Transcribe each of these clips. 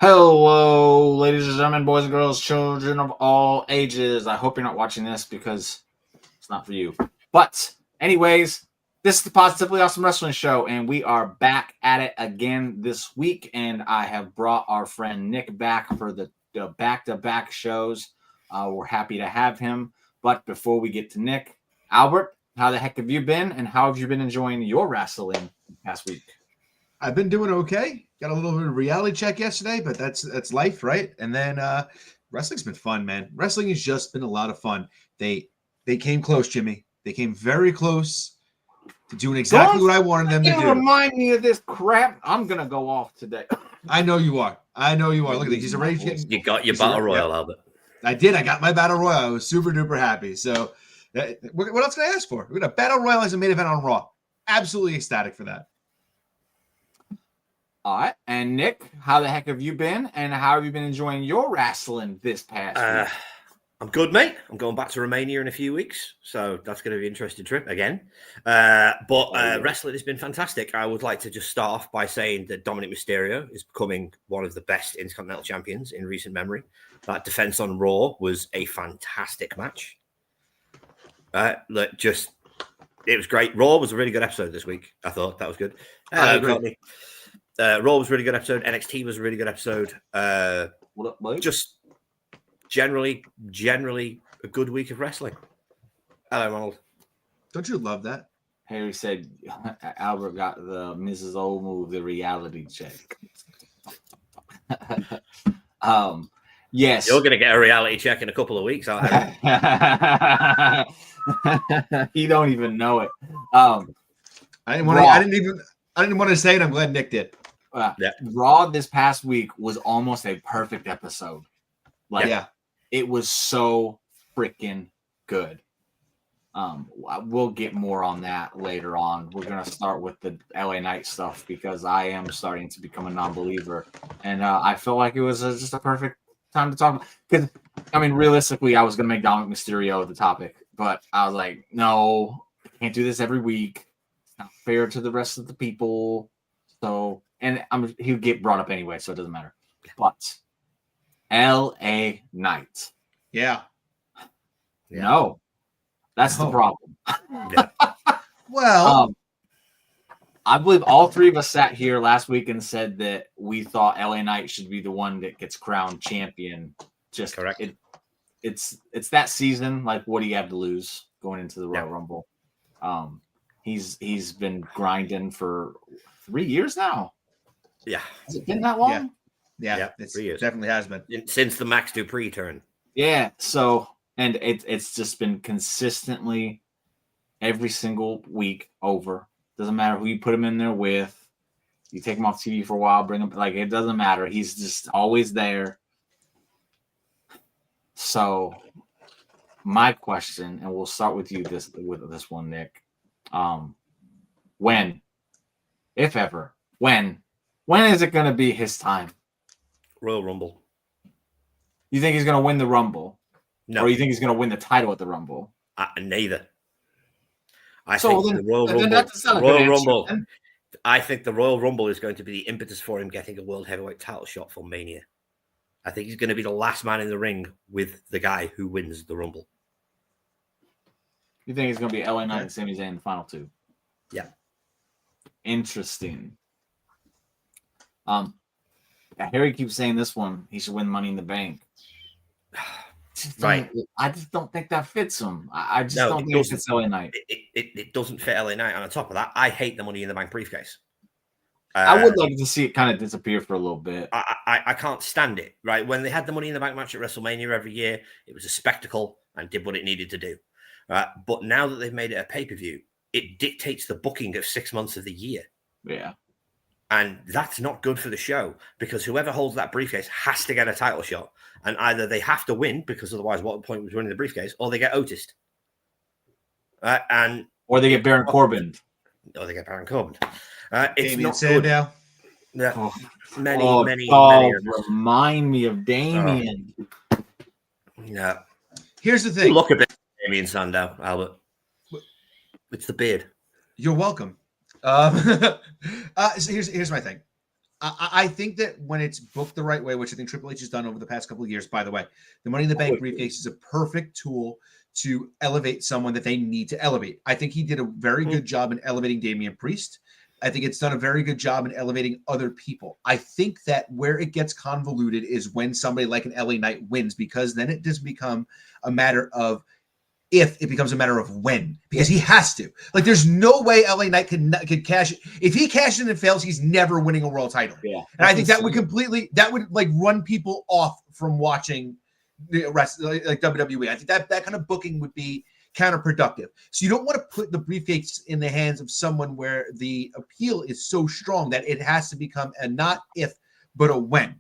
Hello, ladies and gentlemen, boys and girls, children of all ages. I hope you're not watching this because it's not for you. But anyways, this is the Positively Awesome Wrestling Show, and we are back at it again this week. And I have brought our friend Nick back for the back-to-back shows. We're happy to have him. But before we get to Nick, Albert, how the heck have you been? And how have you been enjoying your wrestling past week? I've been doing okay. Got a little bit of reality check yesterday, but that's life, right? And then wrestling's been fun, man. Wrestling has just been a lot of fun. They came close, Jimmy. They came very close to doing exactly what I wanted them to do. Remind me of this crap. I'm gonna go off today. I know you are. Look at this. He's already getting. You got your battle royal, Albert. I did. I got my battle royal. I was super duper happy. So, what else can I ask for? We got a battle royal as a main event on Raw. Absolutely ecstatic for that. All right. And Nick, how the heck have you been? And how have you been enjoying your wrestling this past week? I'm good, mate. I'm going back to Romania in a few weeks. So that's going to be an interesting trip again. But wrestling has been fantastic. I would like to just start off by saying that Dominic Mysterio is becoming one of the best Intercontinental champions in recent memory. That defense on Raw was a fantastic match. It was great. Raw was a really good episode this week. I thought that was good. Raw was a really good episode. NXT was a really good episode. What up, mate? Just generally a good week of wrestling. Hello, Ronald. Don't you love that? Harry said Albert got the Mrs. O move, the reality check. Yes. You're going to get a reality check in a couple of weeks, aren't you? He don't even know it. I didn't want to say it. I'm glad Nick did. Raw this past week was almost a perfect episode. It was so freaking good. We'll get more on that later on. We're gonna start with the LA Knight stuff because I am starting to become a non-believer, and I felt like it was just a perfect time to talk. Because I mean, realistically, I was gonna make Dominic Mysterio the topic, but I was like, no, I can't do this every week. It's not fair to the rest of the people. So, and he would get brought up anyway, so it doesn't matter. But LA Knight. Yeah. No. That's the problem. Well, I believe all three of us sat here last week and said that we thought LA Knight should be the one that gets crowned champion. Just correct. It's that season. Like, what do you have to lose going into the Royal Rumble? He's been grinding for 3 years now. Yeah. Has it been that long? Yeah. It 3 years. Definitely has been. Since the Max Dupree turn. Yeah. So, and it's just been consistently every single week over. Doesn't matter who you put him in there with. You take him off TV for a while, bring him, like, it doesn't matter. He's just always there. So, my question, and we'll start with you with this one, Nick. When, if ever, when is it going to be his time? Royal Rumble. You think he's going to win the Rumble? No. Or you think he's going to win the title at the Rumble? Neither. I think the Royal Rumble. I think the Royal Rumble is going to be the impetus for him getting a World Heavyweight title shot for Mania. I think he's going to be the last man in the ring with the guy who wins the Rumble. You think he's going to be LA Knight and Sami Zayn in the final two? Yeah. Interesting. Harry keeps saying this one, he should win Money in the Bank. Right. I just don't think that fits him. I just don't think it fits LA Knight. It doesn't fit LA Knight. And on top of that, I hate the Money in the Bank briefcase. I would like to see it kind of disappear for a little bit. I can't stand it, right? When they had the Money in the Bank match at WrestleMania every year, it was a spectacle and did what it needed to do. But now that they've made it a pay-per-view, it dictates the booking of 6 months of the year. Yeah. And that's not good for the show because whoever holds that briefcase has to get a title shot. And either they have to win because otherwise what point was winning the briefcase, or they get Otis'd. Or they get Baron Corbin. It's Damien not Sandow. good. Oh. Many. Remind me of Damien. Yeah. Here's the thing. Look a bit Damien Sandow, Albert. It's the beard. You're welcome. So here's my thing. I think that when it's booked the right way, which I think Triple H has done over the past couple of years, by the way, the Money in the Bank briefcase is a perfect tool to elevate someone that they need to elevate. I think he did a very good job in elevating Damian Priest. I think it's done a very good job in elevating other people. I think that where it gets convoluted is when somebody like an LA Knight wins, because then it does become a matter of if, it becomes a matter of when, because he has to. Like, there's no way LA Knight could cash it. If he cashes in and fails, he's never winning a world title. Yeah, and I think that would like run people off from watching the rest, like WWE. I think that kind of booking would be counterproductive. So you don't want to put the briefcase in the hands of someone where the appeal is so strong that it has to become a not if, but a when.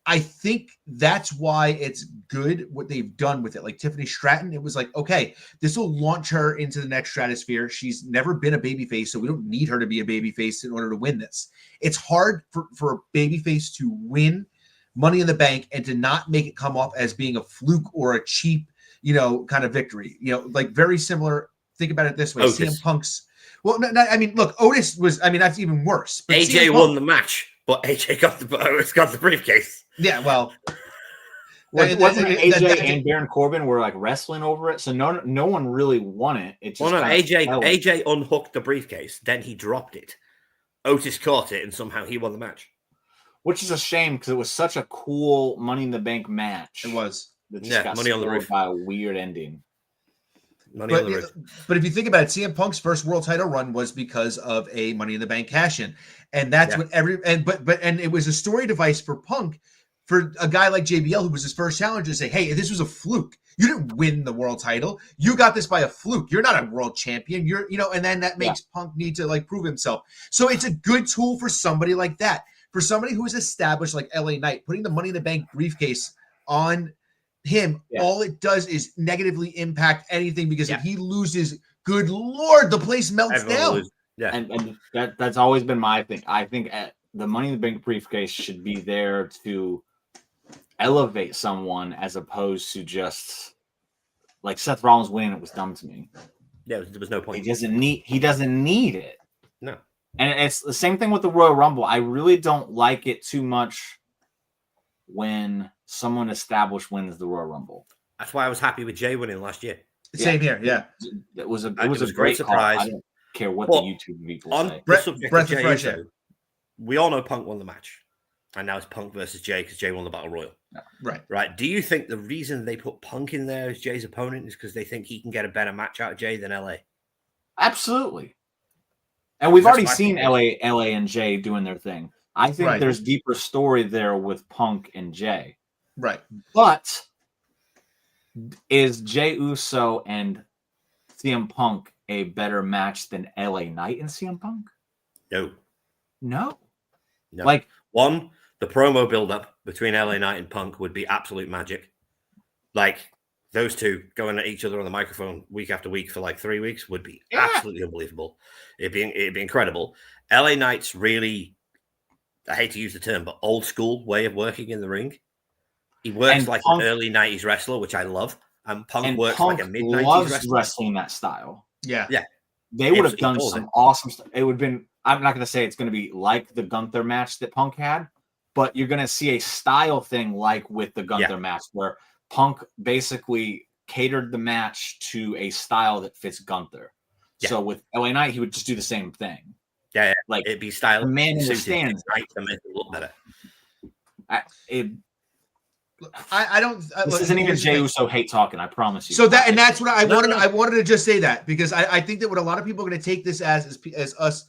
I think that's why it's good what they've done with it. Like Tiffany Stratton, it was like, okay, this will launch her into the next stratosphere. She's never been a babyface, so we don't need her to be a babyface in order to win this. It's hard for a babyface to win Money in the Bank and to not make it come off as being a fluke or a cheap, kind of victory. Like very similar. Think about it this way: Otis. CM Punk's. Well, I mean, look, Otis was. I mean, that's even worse. But AJ won the match, but AJ got the briefcase. Yeah, well, wasn't AJ and Baron Corbin were like wrestling over it, so no one really won it. It just AJ unhooked the briefcase, then he dropped it. Otis caught it, and somehow he won the match, which is a shame because it was such a cool Money in the Bank match. It was. Money on the roof by a weird ending. But if you think about it, CM Punk's first world title run was because of a Money in the Bank cash-in, and that's what and it was a story device for Punk. For a guy like JBL, who was his first challenger, to say, hey, this was a fluke. You didn't win the world title. You got this by a fluke. You're not a world champion. And then that makes Punk need to like prove himself. So it's a good tool for somebody like that. For somebody who is established like LA Knight, putting the Money in the Bank briefcase on him, all it does is negatively impact anything, because if he loses, good Lord, the place melts down. And that's always been my thing. I think the Money in the Bank briefcase should be there to elevate someone as opposed to just like Seth Rollins winning it was dumb to me. Yeah, there was no point. He doesn't need it. No. And it's the same thing with the Royal Rumble. I really don't like it too much when someone established wins the Royal Rumble. That's why I was happy with Jay winning last year. Same here, yeah. It was a great surprise. I don't care what the YouTube people say. Breath of fresh air. We all know Punk won the match. And now it's Punk versus Jay because Jay won the Battle Royal. Right. Do you think the reason they put Punk in there as Jay's opponent is because they think he can get a better match out of Jay than LA? Absolutely. And we've already seen LA and Jay doing their thing. I think there's deeper story there with Punk and Jay. Right. But is Jey Uso and CM Punk a better match than LA Knight and CM Punk? No. Like, one, the promo build-up between LA Knight and Punk would be absolute magic. Like, those two going at each other on the microphone week after week for like 3 weeks would be absolutely unbelievable. It'd be incredible. LA Knight's really, I hate to use the term, but old school way of working in the ring. He works like an early 90s wrestler, which I love. And Punk works like a mid-90s wrestler. Wrestling that style. Yeah. They would have done some awesome stuff. It would have been, I'm not going to say it's going to be like the Gunther match that Punk had, but you're going to see a style thing like with the Gunther match where Punk basically catered the match to a style that fits Gunther. So with LA Knight, he would just do the same thing. Yeah. Like, it'd be style. The man understands. To make it look better. This isn't even Jey Uso hate talking. I promise you. So that's what I wanted. I wanted to just say that because I think that what a lot of people are going to take this as us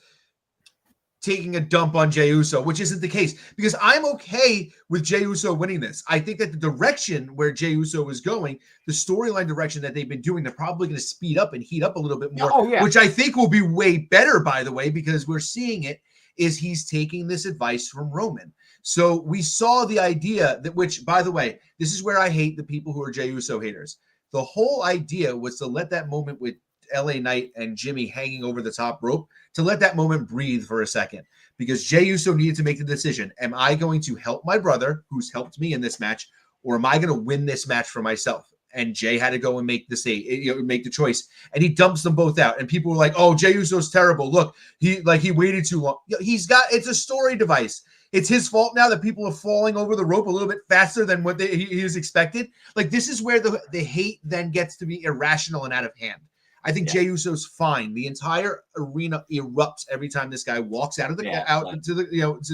taking a dump on Jey Uso, which isn't the case, because I'm okay with Jey Uso winning this. I think that the direction where Jey Uso is going, the storyline direction that they've been doing, they're probably going to speed up and heat up a little bit more, which I think will be way better, by the way, because we're seeing it is he's taking this advice from Roman. So we saw the idea that, which, by the way, this is where I hate the people who are Jey Uso haters. The whole idea was to let that moment with LA Knight and Jimmy hanging over the top rope, to let that moment breathe for a second, because Jey Uso needed to make the decision. Am I going to help my brother, who's helped me in this match, or am I going to win this match for myself? And Jay had to go and make the choice, and he dumps them both out. And people were like, "Oh, Jey Uso's terrible. Look, he waited too long. It's a story device. it's his fault now that people are falling over the rope a little bit faster than what he was expected. Like, this is where the hate then gets to be irrational and out of hand. I think Jey Uso's fine. The entire arena erupts every time this guy walks out of the into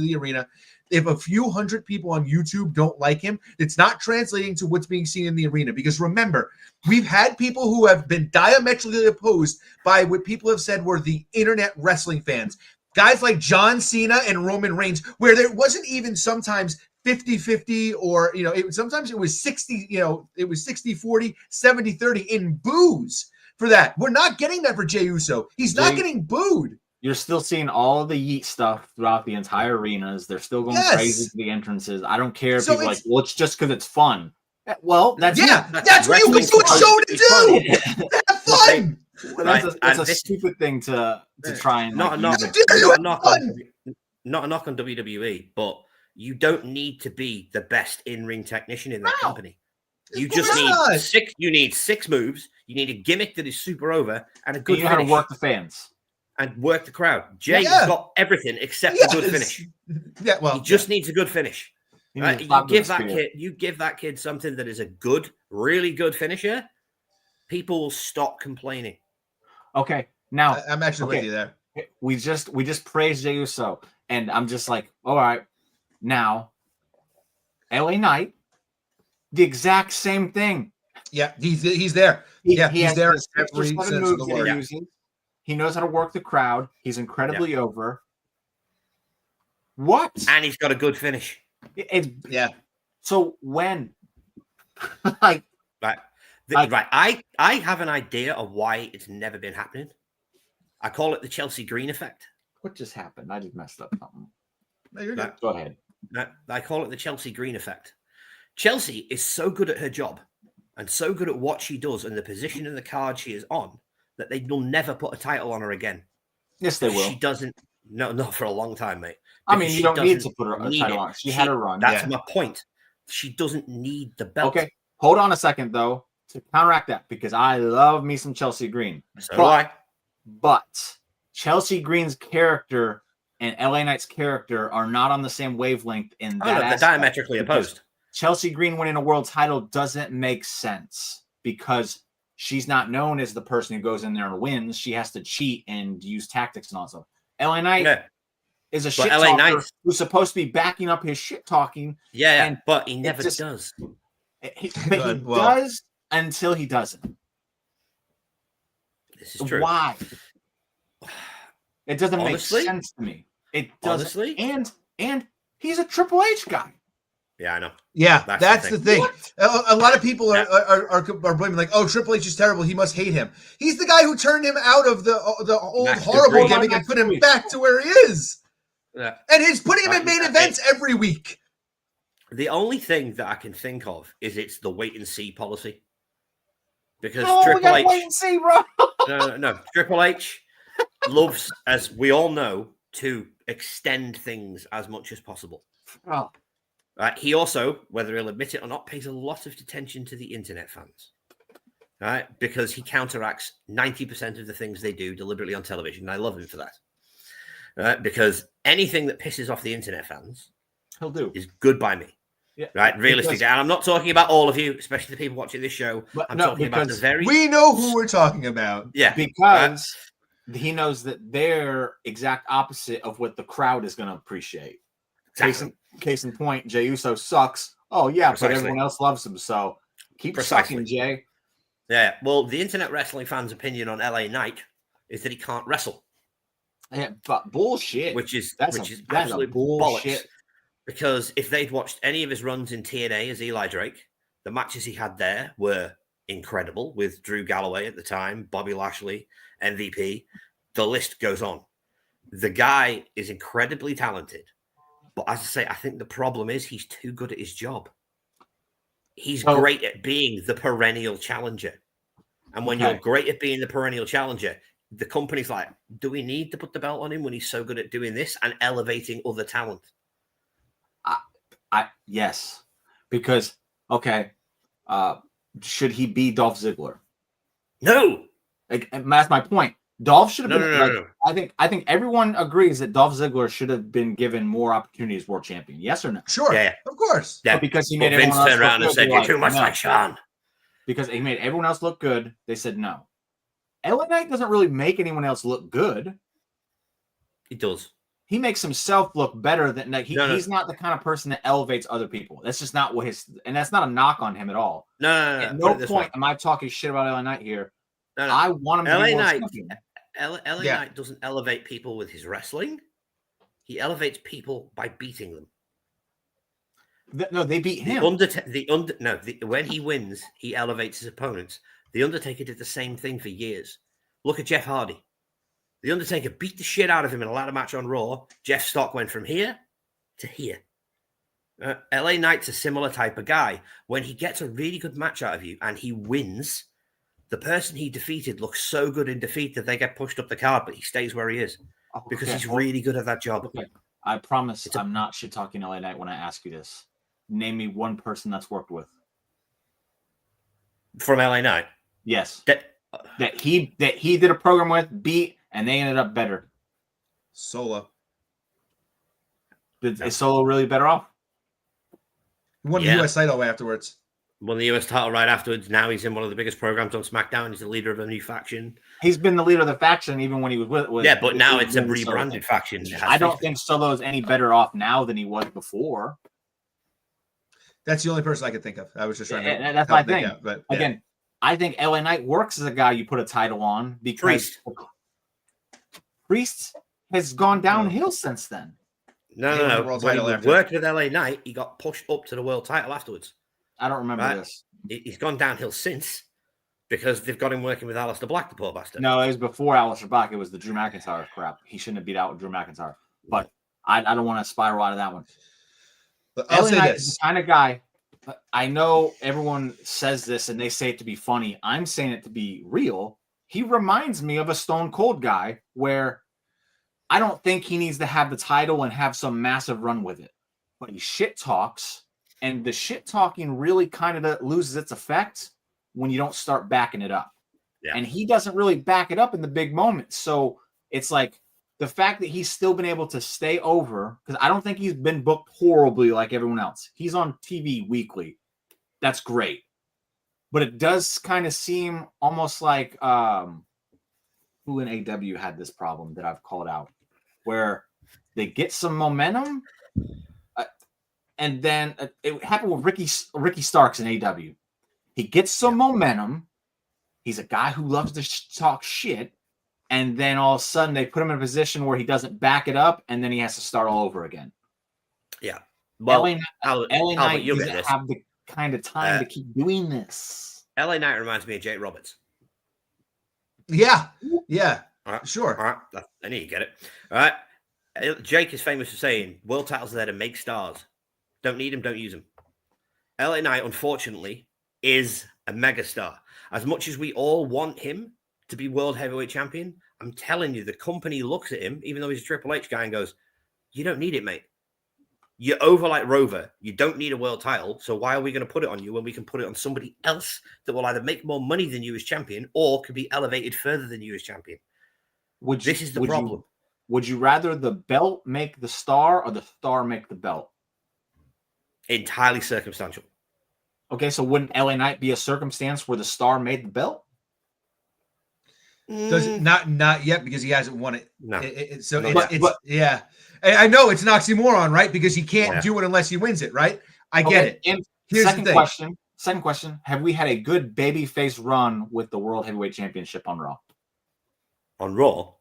the arena. If a few hundred people on YouTube don't like him, it's not translating to what's being seen in the arena. Because remember, we've had people who have been diametrically opposed by what people have said were the internet wrestling fans. Guys like John Cena and Roman Reigns, where there wasn't even sometimes 50-50 or, sometimes it was 60, it was 60-40, 70-30 in boos for that. We're not getting that for Jey Uso. He's not getting booed. You're still seeing all the yeet stuff throughout the entire arenas. They're still going crazy to the entrances. I don't care if people like, well, it's just because it's fun. Well, that's what you went to a show to do. Have fun. That's a stupid thing to try and not a knock on WWE, but you don't need to be the best in-ring technician in that company. You just need six moves. You need a gimmick that is super over and a good finish. You know how to work the fans. And work the crowd. Jay has got everything except a good finish. Yeah, well, he just needs a good finish. You give that kid something that is a good, really good finisher. People will stop complaining. Okay, now I'm actually with you there. We just praised Jey Uso, and I'm just like, all right, now LA Knight, the exact same thing. Yeah, he's there. He's there every sense of the word. He knows how to work the crowd. He's incredibly over. What? And he's got a good finish. So when, right. I have an idea of why it's never been happening. I call it the Chelsea Green effect. What just happened? I just messed up something. No, you're good. Go ahead. I call it the Chelsea Green effect. Chelsea is so good at her job and so good at what she does and the position and the card she is on that they will never put a title on her again. Yes, they will. She doesn't. No, not for a long time, mate. I mean, you don't need to put a title on. She had a run. That's my point. She doesn't need the belt. Okay, hold on a second, though, to counteract that, because I love me some Chelsea Green. So do I. But Chelsea Green's character and LA Knight's character are not on the same wavelength in that they're diametrically opposed. Chelsea Green winning a world title doesn't make sense because she's not known as the person who goes in there and wins. She has to cheat and use tactics and all that stuff. LA Knight is a shit talker who's supposed to be backing up his shit talking. Yeah, but he never does. He does until he doesn't. This is true. Why? It doesn't make sense to me. It doesn't. Honestly? And he's a Triple H guy. Yeah, I know. Yeah, that's the thing. A lot of people are blaming, like, oh, Triple H is terrible. He must hate him. He's the guy who turned him out of the old horrible gimmick and put him back to where he is. Yeah. And he's putting him in main events every week. The only thing that I can think of is it's the wait and see policy. Because Triple H, wait and see, bro. No. Triple H loves, as we all know, to extend things as much as possible. Oh. Right. He also, whether he'll admit it or not, pays a lot of attention to the internet fans. Right? Because he counteracts 90% of the things they do deliberately on television. And I love him for that. Right? Because anything that pisses off the internet fans, he'll do, is good by me. Yeah, right? Realistically. And I'm not talking about all of you, especially the people watching this show. I'm talking about the very. We know who we're talking about. Yeah. Because he knows that they're exact opposite of what the crowd is going to appreciate. Exactly. Case in point, Jey Uso sucks. Oh, yeah, Precisely. but everyone else loves him, so keep sucking, Jay. Yeah, well, the internet wrestling fans' opinion on LA Knight is that he can't wrestle. Yeah, but bullshit. Which is absolute bullshit. Because if they'd watched any of his runs in TNA as Eli Drake, the matches he had there were incredible with Drew Galloway at the time, Bobby Lashley, MVP. The list goes on. The guy is incredibly talented. But as I say, I think the problem is he's too good at his job. He's great at being the perennial challenger. And when you're great at being the perennial challenger, the company's like, do we need to put the belt on him when he's so good at doing this and elevating other talent? Yes. Because, should he be Dolph Ziggler? No. That's my point. Dolph should have been. No. I think everyone agrees that Dolph Ziggler should have been given more opportunities as world champion. Yes or no? Sure. Yeah. Of course. Yeah. But because he But made Vince everyone else turned around look and said, good, "You're too much no. like Sean." Because he made everyone else look good, they said no. LA Knight doesn't really make anyone else look good. He does. He makes himself look better than he's not the kind of person that elevates other people. That's just not what and that's not a knock on him at all. No. At no point am I talking shit about LA Knight here. No. I want him to be world champion. LA Knight doesn't elevate people with his wrestling. He elevates people by beating them. No, they beat him. When he wins, he elevates his opponents. The Undertaker did the same thing for years. Look at Jeff Hardy. The Undertaker beat the shit out of him in a ladder match on Raw. Jeff Stock went from here to here. LA Knight's a similar type of guy. When he gets a really good match out of you and he wins, the person he defeated looks so good in defeat that they get pushed up the card, but he stays where he is because he's really good at that job. Okay. I promise I'm not shit talking LA Knight when I ask you this. Name me one person that's worked with. From LA Knight? Yes. That he did a program with, beat, and they ended up better. Solo. Is Solo really better off? He won the US title afterwards. Won the US title right afterwards. Now he's in one of the biggest programs on SmackDown. He's the leader of a new faction. He's been the leader of the faction even when he was with yeah, but now it's a rebranded faction. I don't think Solo's any better off now than he was before. That's the only person I could think of. I was just trying to. That's my thing. But again, I think LA Knight works as a guy you put a title on because Priest has gone downhill since then. No. When he worked with LA Knight, he got pushed up to the world title afterwards. I don't remember this. He's gone downhill since because they've got him working with Aleister Black, the poor bastard. No, it was before Aleister Black. It was the Drew McIntyre crap. He shouldn't have beat out Drew McIntyre. But I don't want to spiral out of that one. But I'll say this. Is the kind of guy, I know everyone says this and they say it to be funny. I'm saying it to be real. He reminds me of a Stone Cold guy where I don't think he needs to have the title and have some massive run with it. But he shit talks, and the shit talking really kind of loses its effect when you don't start backing it up. Yeah. And he doesn't really back it up in the big moments. So it's like, the fact that he's still been able to stay over, because I don't think he's been booked horribly like everyone else. He's on TV weekly. That's great. But it does kind of seem almost like who in AW had this problem that I've called out, where they get some momentum, and then it happened with Ricky Starks in AW. He gets some momentum. He's a guy who loves to talk shit. And then all of a sudden they put him in a position where he doesn't back it up, and then he has to start all over again. Yeah. Well, LA Knight doesn't have the kind of time to keep doing this. LA Knight reminds me of Jake Roberts. Yeah. Right. Sure. All right. I need to get it. All right. Jake is famous for saying, world titles are there to make stars. Don't need them, don't use them. LA Knight, unfortunately, is a megastar. As much as we all want him to be world heavyweight champion, I'm telling you, the company looks at him, even though he's a Triple H guy, and goes, you don't need it, mate. You're over like Rover. You don't need a world title. So why are we going to put it on you when we can put it on somebody else that will either make more money than you as champion or could be elevated further than you as champion? This is the problem. Would you rather the belt make the star or the star make the belt? Entirely circumstantial. Okay, so wouldn't LA Knight be a circumstance where the star made the belt? Does it not yet because he hasn't won it. No. Yeah. I know it's an oxymoron, right? Because he can't do it unless he wins it, right? I get it. And second question. Have we had a good babyface run with the World Heavyweight Championship on Raw? On Raw?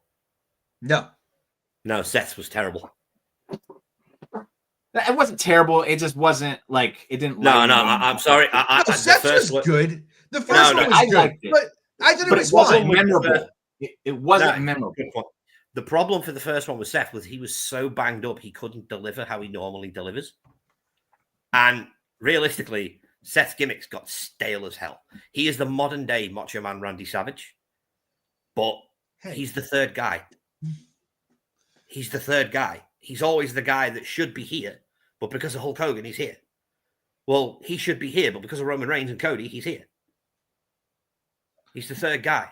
No, Seth's was terrible. It wasn't terrible. It just wasn't like it didn't. I'm sorry. Seth's was good. The first one was good, but I thought it was fine. Memorable. It wasn't memorable. The problem for the first one with Seth was he was so banged up he couldn't deliver how he normally delivers. And realistically, Seth's gimmicks got stale as hell. He is the modern day Macho Man Randy Savage, but he's the third guy. He's always the guy that should be here, but because of Hulk Hogan, he's here. Well, he should be here, but because of Roman Reigns and Cody, he's here. He's the third guy.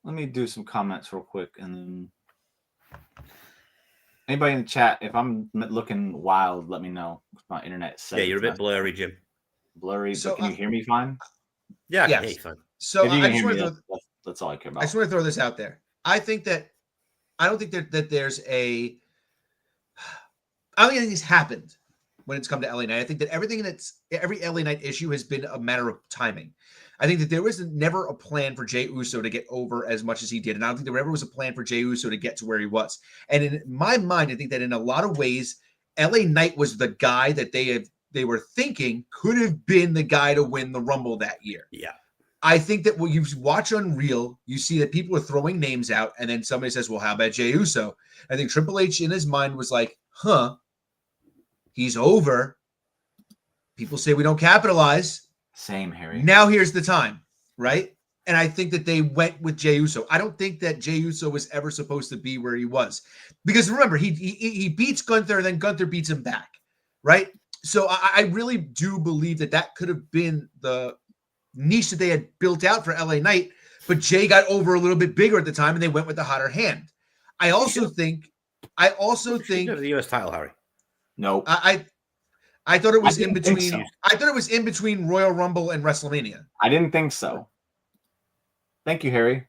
let me do some comments real quick, and then anybody in the chat, if I'm looking wild, let me know. My internet. Yeah, you're a bit blurry, Jim. Blurry, so, but can you hear me fine? Yeah, I can hear you fine. So if you can hear me, that's all I care about. I just want to throw this out there. I don't think that there's I don't think anything's happened when it's come to LA Knight. I think that every LA Knight issue has been a matter of timing. I think that there was never a plan for Jey Uso to get over as much as he did. And I don't think there ever was a plan for Jey Uso to get to where he was. And in my mind, I think that in a lot of ways, LA Knight was the guy that they were thinking could have been the guy to win the Rumble that year. Yeah. I think that when you watch Unreal, you see that people are throwing names out, and then somebody says, well, how about Jey Uso? I think Triple H in his mind was like, he's over. People say we don't capitalize. Same, Harry. Now here's the time, right? And I think that they went with Jey Uso. I don't think that Jey Uso was ever supposed to be where he was. Because remember, he beats Gunther, and then Gunther beats him back, right? So I really do believe that could have been the niche that they had built out for LA Knight, but Jay got over a little bit bigger at the time, and they went with the hotter hand. I also think the US title, Harry. No, I thought it was in between. So. I thought it was in between Royal Rumble and WrestleMania. I didn't think so. Thank you, Harry.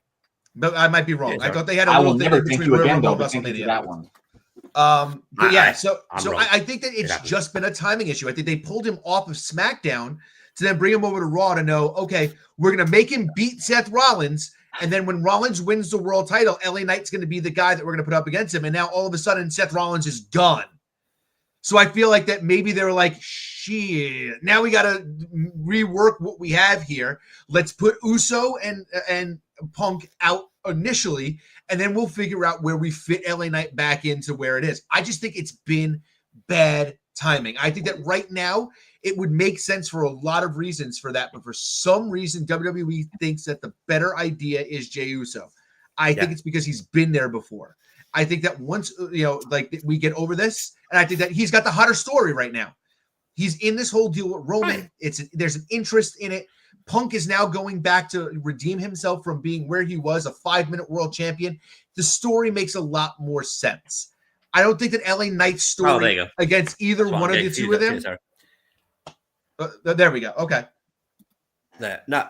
But I might be wrong. Yeah, I thought they had a little thing in between Royal Rumble and WrestleMania. That one. But yeah, so wrong. I think that it's just been a timing issue. I think they pulled him off of SmackDown to then bring him over to Raw to know, okay, we're going to make him beat Seth Rollins. And then when Rollins wins the world title, LA Knight's going to be the guy that we're going to put up against him. And now all of a sudden, Seth Rollins is gone. So I feel like that maybe they were like, shit, now we got to rework what we have here. Let's put Uso and Punk out initially, and then we'll figure out where we fit LA Knight back into where it is. I just think it's been bad timing. I think that right now it would make sense for a lot of reasons for that, but for some reason, WWE thinks that the better idea is Jey Uso. I think it's because he's been there before. I think that once, we get over this, and I think that he's got the hotter story right now. He's in this whole deal with Roman. Right. There's an interest in it. Punk is now going back to redeem himself from being where he was, a 5-minute world champion. The story makes a lot more sense. I don't think that LA Knight's story against either one of the two of them. There we go. Okay. There. No,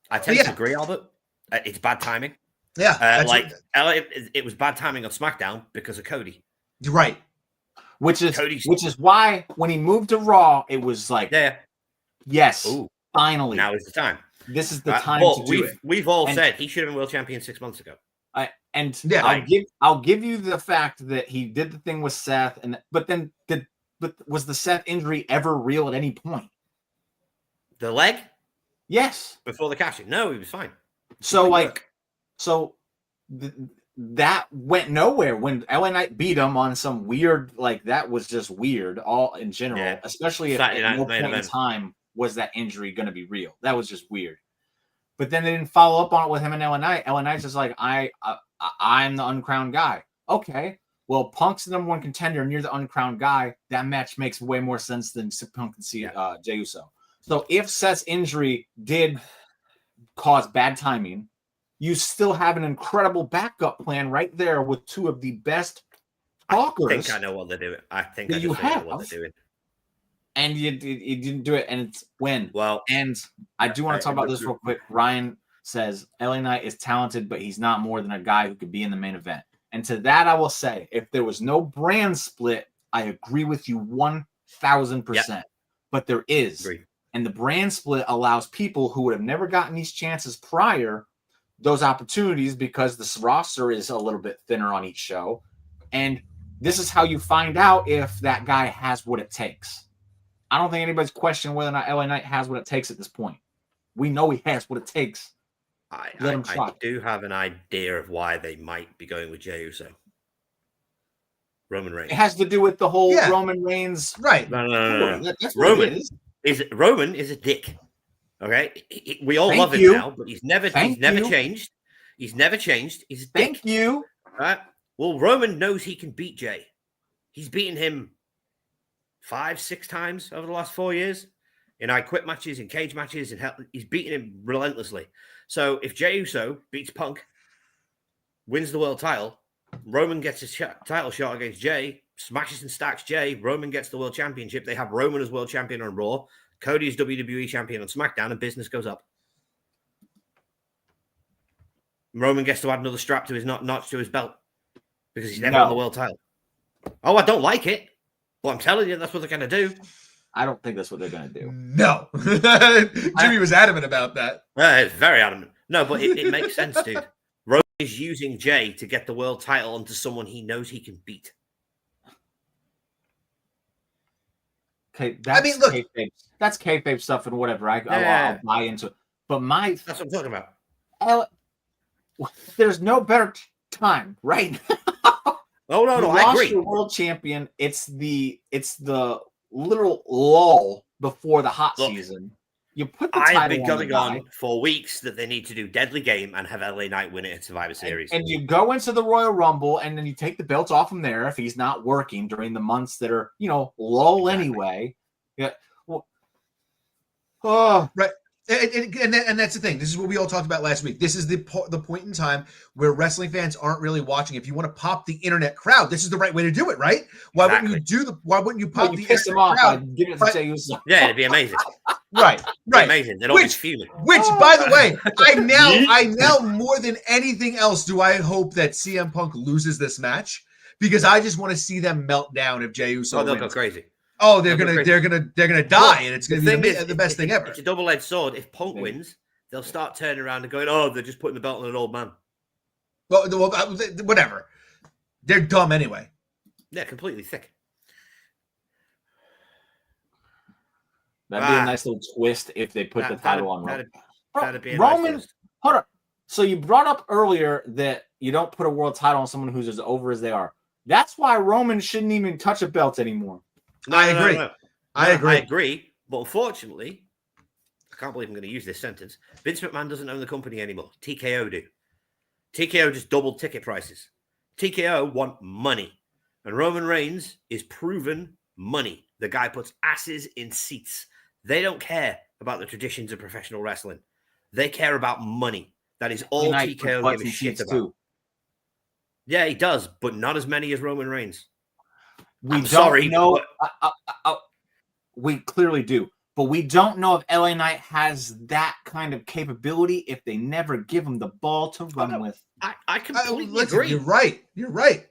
I tend to agree, Albert. It's bad timing. Yeah. It was bad timing on SmackDown because of Cody. Right. Which is why when he moved to Raw, it was like, yes, finally. Now is the time. This is the time to do it. We've all said he should have been world champion 6 months ago. I'll give you the fact that he did the thing with Seth, but was the Seth injury ever real at any point? The leg? Yes. Before the cash in? No, he was fine. That went nowhere when LA Knight beat him on some weird, that was just weird all in general, especially if at no point in time was that injury going to be real. That was just weird. But then they didn't follow up on it with him and LA Knight. LA Knight's just like, I'm the uncrowned guy. Okay. Well, Punk's the number one contender and you're the uncrowned guy. That match makes way more sense than Punk and Jey Uso. So if Seth's injury did cause bad timing, you still have an incredible backup plan right there with two of the best talkers. I think I know what they're doing. I think I know what they're doing. And you didn't do it, and it's when. Well, and I do want to talk about this real quick. Ryan says LA Knight is talented, but he's not more than a guy who could be in the main event. And to that, I will say, if there was no brand split, I agree with you 1,000%. But there is. Agreed. And the brand split allows people who would have never gotten these chances prior those opportunities because the roster is a little bit thinner on each show. And this is how you find out if that guy has what it takes. I don't think anybody's questioning whether or not LA Knight has what it takes at this point. We know he has what it takes. I do have an idea of why they might be going with Jey Uso. Roman Reigns. It has to do with the whole Roman Reigns. Right. No. That's Roman is a dick. Okay, we all love him now, but he's never changed. He's never changed. He's a dick. Thank you. Right. Well, Roman knows he can beat Jey. He's beaten him 5-6 times over the last 4 years in I Quit matches, in cage matches, and he's beaten him relentlessly. So if Jey Uso beats Punk wins the world title. Roman gets his title shot against Jay, smashes and stacks Jay. Roman gets the world championship. They have Roman as world champion on Raw. Cody is WWE champion on SmackDown, and business goes up. Roman gets to add another strap to his notch to his belt because he's never won the world title. Oh, I don't like it, but I'm telling you, that's what they're going to do. I don't think that's what they're going to do. No. Jimmy was adamant about that. He's very adamant. No, but it makes sense, dude. Roman is using Jay to get the world title onto someone he knows he can beat. Okay, look, that's kayfabe stuff and whatever. I'll buy into it. But that's what I'm talking about. There's no better time right now. Oh no, I agree. You're world champion. It's the literal lull before the hot season. You put the title I've been going on for weeks that they need to do Deadly Game and have LA Knight win it at Survivor Series. And you go into the Royal Rumble, and then you take the belts off him there if he's not working during the months that are, lull anyway. Yeah. Well, right. And that's the thing. This is what we all talked about last week. This is the point in time where wrestling fans aren't really watching. If you want to pop the internet crowd, this is the right way to do it, right? Why wouldn't you pop the piss internet crowd? Yeah, it'd be amazing. Right. Amazing. They'd all be fuming. Which, by the way, I now more than anything else do I hope that CM Punk loses this match, because I just want to see them melt down if Jey Uso they'll wins. go crazy. Oh, they're gonna die, and it's gonna be the best thing ever. It's a double-edged sword. If Punk wins, they'll start turning around and going, "Oh, they're just putting the belt on an old man." Well, whatever. They're dumb anyway. Yeah, completely thick. That'd be a nice little twist if they put the title on Roman. That'd be a Roman. nice twist. Hold on. So you brought up earlier that you don't put a world title on someone who's as over as they are. That's why Roman shouldn't even touch a belt anymore. I agree. I agree. But unfortunately, I can't believe I'm going to use this sentence. Vince McMahon doesn't own the company anymore. TKO do. TKO just doubled ticket prices. TKO want money. And Roman Reigns is proven money. The guy puts asses in seats. They don't care about the traditions of professional wrestling. They care about money. That is all TKO gives a shit about. Too. Yeah, he does, but not as many as Roman Reigns. We clearly do, but we don't know if LA Knight has that kind of capability if they never give him the ball to run with. I completely agree. You're right.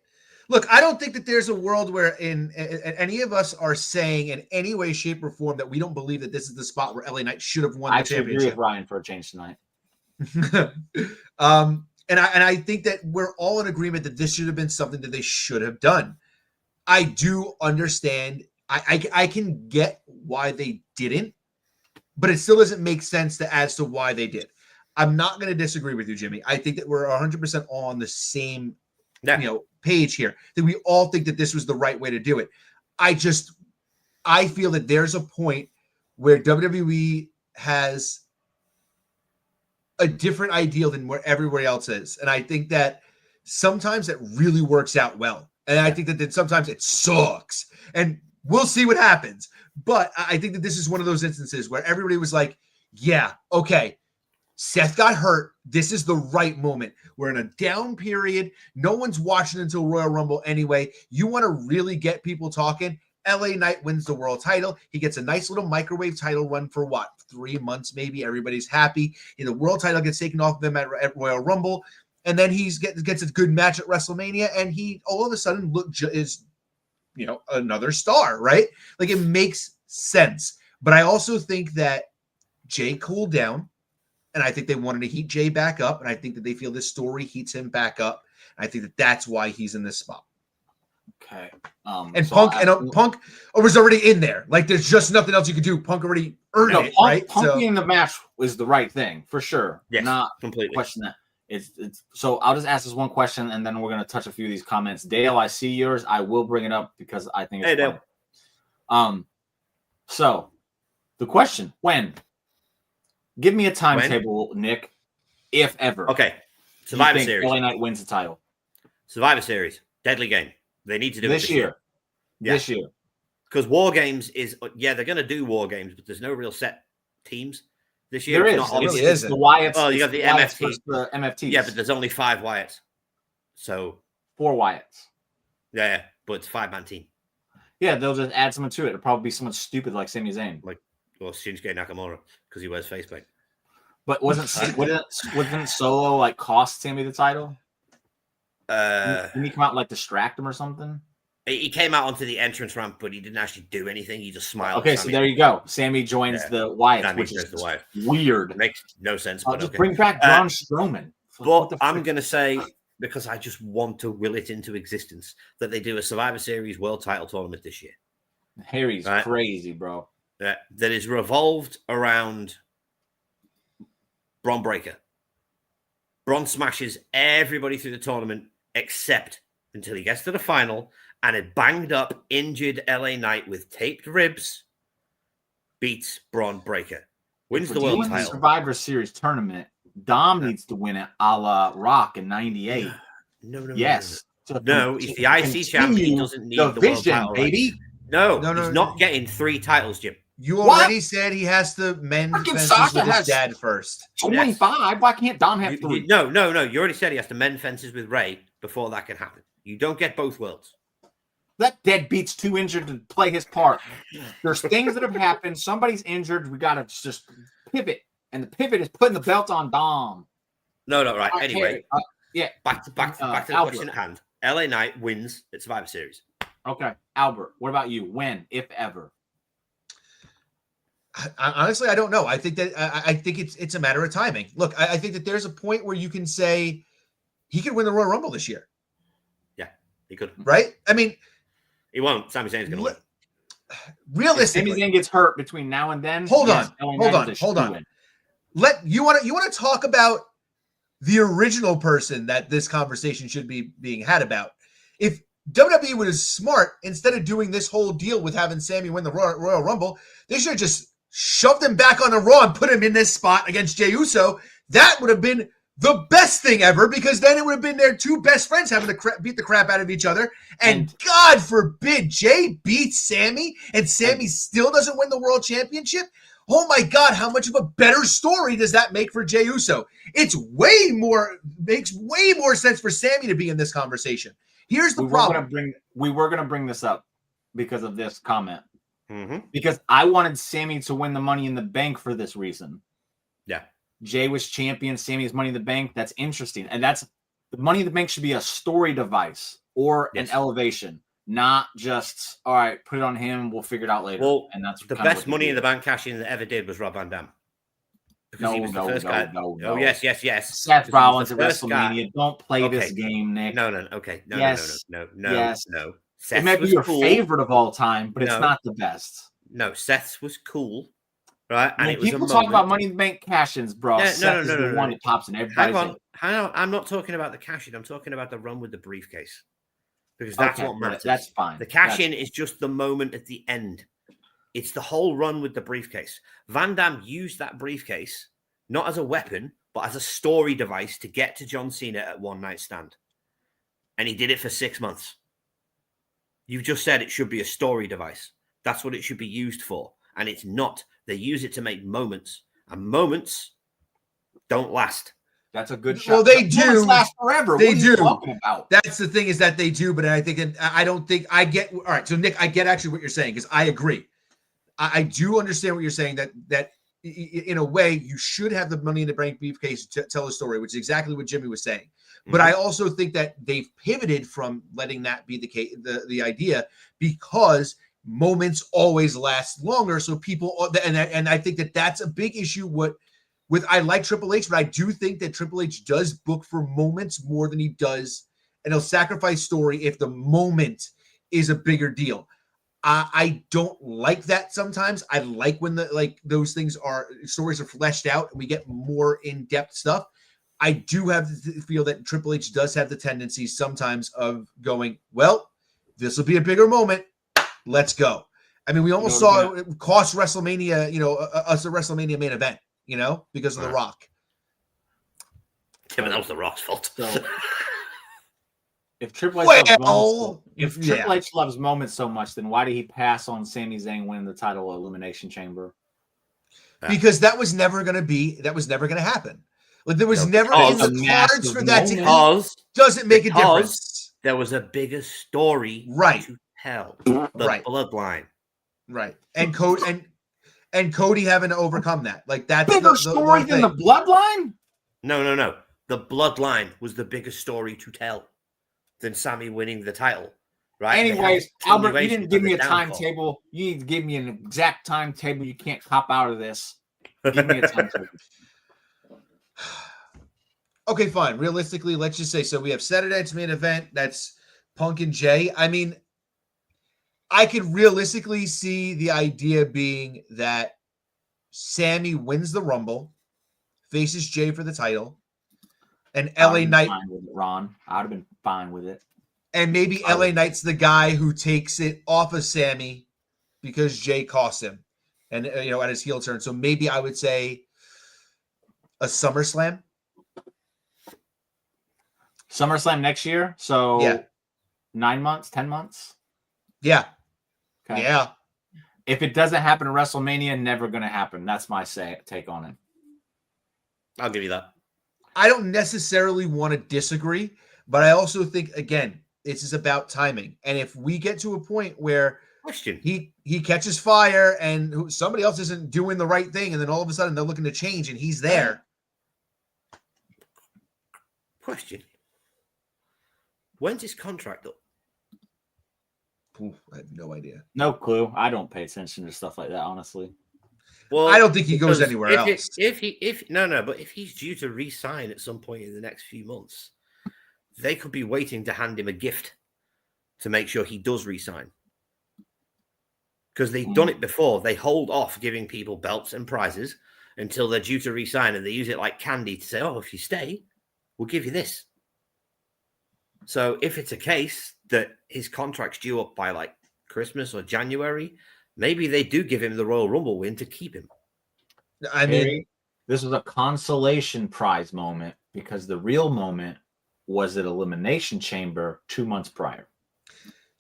Look, I don't think that there's a world where any of us are saying in any way, shape, or form that we don't believe that this is the spot where LA Knight should have won the championship. I agree with Ryan for a change tonight. And I think that we're all in agreement that this should have been something that they should have done. I do understand. I can get why they didn't, but it still doesn't make sense as to why they did. I'm not going to disagree with you, Jimmy. I think that we're 100% all on the same page here, that we all think that this was the right way to do it. I feel that there's a point where WWE has a different ideal than where everywhere else is. And I think that sometimes it really works out well. And I think that sometimes it sucks. And we'll see what happens. But I think that this is one of those instances where everybody was like, yeah, okay, Seth got hurt. This is the right moment. We're in a down period. No one's watching until Royal Rumble anyway. You want to really get people talking? LA Knight wins the world title. He gets a nice little microwave title run for 3 months maybe. Everybody's happy. The world title gets taken off of him at Royal Rumble. And then he gets a good match at WrestleMania, and he all of a sudden is another star, right? Like, it makes sense. But I also think that Jay cooled down, and I think they wanted to heat Jay back up, and I think that they feel this story heats him back up. And I think that that's why he's in this spot. Okay. Punk was already in there. Like, there's just nothing else you could do. Punk already earned it, right? Punk being in the match was the right thing for sure. Yes, not completely. Question that. It's so I'll just ask this one question, and then we're gonna touch a few of these comments. Dale, I see yours. I will bring it up because I think it's Dale. So the question: when? Give me a timetable, Nick, if ever. Okay. Survivor Series. LA Knight wins the title. Survivor Series. Deadly Game. They need to do this it year. Yeah. This year. Because War Games is, they're going to do War Games, but there's no real set teams this year. There is. It really isn't. The Wyatts. Oh, you got the MFT. The MFTs. Yeah, but there's only 5 Wyatts. So 4 Wyatts. Yeah, but it's 5-man team. Yeah, they'll just add someone to it. It'll probably be someone stupid like Sami Zayn. Or Shinsuke Nakamura, because he wears facepaint. But wouldn't Solo like cost Sammy the title? Didn't he come out and like distract him or something? He came out onto the entrance ramp, but he didn't actually do anything. He just smiled. Okay, so there you go. Sammy joins the Wyatts, which is weird. Makes no sense. But just bring back Braun Strowman. But I'm going to say, because I just want to will it into existence, that they do a Survivor Series World Title Tournament this year. Harry's crazy, bro. That is revolved around Braun Breaker. Braun smashes everybody through the tournament except until he gets to the final, and a banged up, injured LA Knight with taped ribs beats Braun Breaker. Wins the world title. Survivor Series tournament, Dom needs to win it a la Rock in '98. No. Yes. No, he's the IC champion. He doesn't need the world title, baby. No, he's not getting 3 titles, Jim. You already said he has to mend fences with his dad first. 25? Why can't Dom have 3? No. You already said he has to mend fences with Ray before that can happen. You don't get both worlds. That deadbeat's too injured to play his part. There's things that have happened. Somebody's injured. We got to just pivot. And the pivot is putting the belt on Dom. No, right. Anyway, back to the Albert. question at hand. LA Knight wins at Survivor Series. Okay. Albert, what about you? When, if ever? Honestly, I don't know. I think that it's a matter of timing. Look, I think that there's a point where you can say he could win the Royal Rumble this year. Yeah, he could. Right? I mean, he won't. Sami Zayn's going to win. Realistically, if Sami Zayn gets hurt between now and then. Hold on. You want to talk about the original person that this conversation should be being had about. If WWE was smart, instead of doing this whole deal with having Sami win the Royal Rumble, they should have just shoved him back on the Raw and put him in this spot against Jey Uso. That would have been the best thing ever, because then it would have been their 2 best friends having to beat the crap out of each other. And God forbid Jey beats Sami and Sami still doesn't win the World Championship. Oh my God, how much of a better story does that make for Jey Uso? Makes way more sense for Sami to be in this conversation. Here's the problem. We were going to bring this up because of this comment. Mm-hmm. Because I wanted Sami to win the Money in the Bank for this reason. Yeah. Jey was champion. Sami is Money in the Bank. That's interesting. And the Money in the Bank should be a story device or an elevation, not just, all right, put it on him. We'll figure it out later. Well, and that's the best Money in the Bank cash-in that ever did was Rob Van Dam. Because he was the first guy. No. Oh, yes. Seth Rollins at WrestleMania. Don't play this game, Nick. No. Okay. No. Yes. No. Seth it might be your favorite of all time, but it's not the best. No, Seth's was cool, right? And it was people talk about Money in the Bank cash-ins, bro. No, Seth is the one that pops in everybody's. Hang on. I'm not talking about the cash-in. I'm talking about the run with the briefcase, because that's what matters. That's fine. The cash-in is just the moment at the end. It's the whole run with the briefcase. Van Dam used that briefcase not as a weapon, but as a story device to get to John Cena at One Night Stand. And he did it for 6 months. You've just said it should be a story device. That's what it should be used for. And it's not. They use it to make moments. And moments don't last. That's a good shot. Well, they do. Moments last forever. They what are do. You talking about? That's the thing, is that they do, but I don't think I get. All right, so Nick, I get actually what you're saying, because I agree. I do understand what you're saying, that in a way you should have the Money in the Bank briefcase to tell a story, which is exactly what Jimmy was saying. But I also think that they've pivoted from letting that be the case, the idea, because moments always last longer. So people, and I think that that's a big issue. With I like Triple H, but I do think that Triple H does book for moments more than he does, and he'll sacrifice story if the moment is a bigger deal. I don't like that sometimes. I like when those things stories are fleshed out and we get more in-depth stuff. I do have to feel that Triple H does have the tendency sometimes of going, well, this will be a bigger moment. Let's go. I mean, we almost saw it cost WrestleMania, us a WrestleMania main event, because of The Rock. Yeah, but that was The Rock's fault. So, if Triple H loves moments so much, then why did he pass on Sami Zayn winning the title Elimination Chamber? Because that was never going to happen. But there was never in the cards for that because doesn't make a difference. There was a bigger story to tell. The bloodline. Right. And Cody having to overcome that. Like that's bigger story than the bloodline? No. The bloodline was the biggest story to tell than Sammy winning the title. Right. Anyways, Albert, you didn't give me a timetable. You need to give me an exact timetable. You can't cop out of this. Give me a timetable. Okay, fine. Realistically, let's just say so. We have Saturday night's main event. That's Punk and Jay. I mean, I could realistically see the idea being that Sammy wins the Rumble, faces Jay for the title, and LA Knight. Fine with it, Ron. I'd have been fine with it. And maybe LA Knight's the guy who takes it off of Sammy because Jay cost him, and at his heel turn. So maybe I would say a SummerSlam. SummerSlam next year. So 9 months, 10 months. Yeah. Okay. Yeah. If it doesn't happen at WrestleMania, never going to happen. That's my take on it. I'll give you that. I don't necessarily want to disagree, but I also think, again, this is about timing. And if we get to a point where he catches fire and somebody else isn't doing the right thing, and then all of a sudden they're looking to change and he's there. Question. When's his contract up? Ooh, I have no idea. No clue. I don't pay attention to stuff like that, honestly. Well, I don't think he goes anywhere else. But if he's due to re-sign at some point in the next few months, they could be waiting to hand him a gift to make sure he does re-sign. Because they've done it before. They hold off giving people belts and prizes until they're due to re-sign, and they use it like candy to say, "Oh, if you stay, we'll give you this." So if it's a case that his contract's due up by like Christmas or January, maybe they do give him the Royal Rumble win to keep him. I mean, this was a consolation prize moment because the real moment was at Elimination Chamber 2 months prior.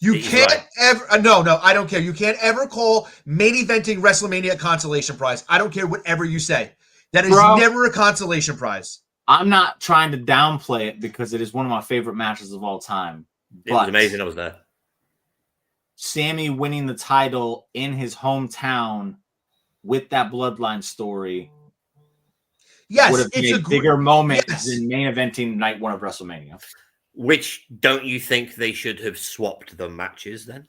You can't ever. No, I don't care. You can't ever call main eventing WrestleMania a consolation prize. I don't care whatever you say. That is never a consolation prize. I'm not trying to downplay it because it is one of my favorite matches of all time. It was amazing. I was there. Sammy winning the title in his hometown with that bloodline story. Yes, would have been a bigger moment than main eventing night one of WrestleMania. Which don't you think they should have swapped the matches then?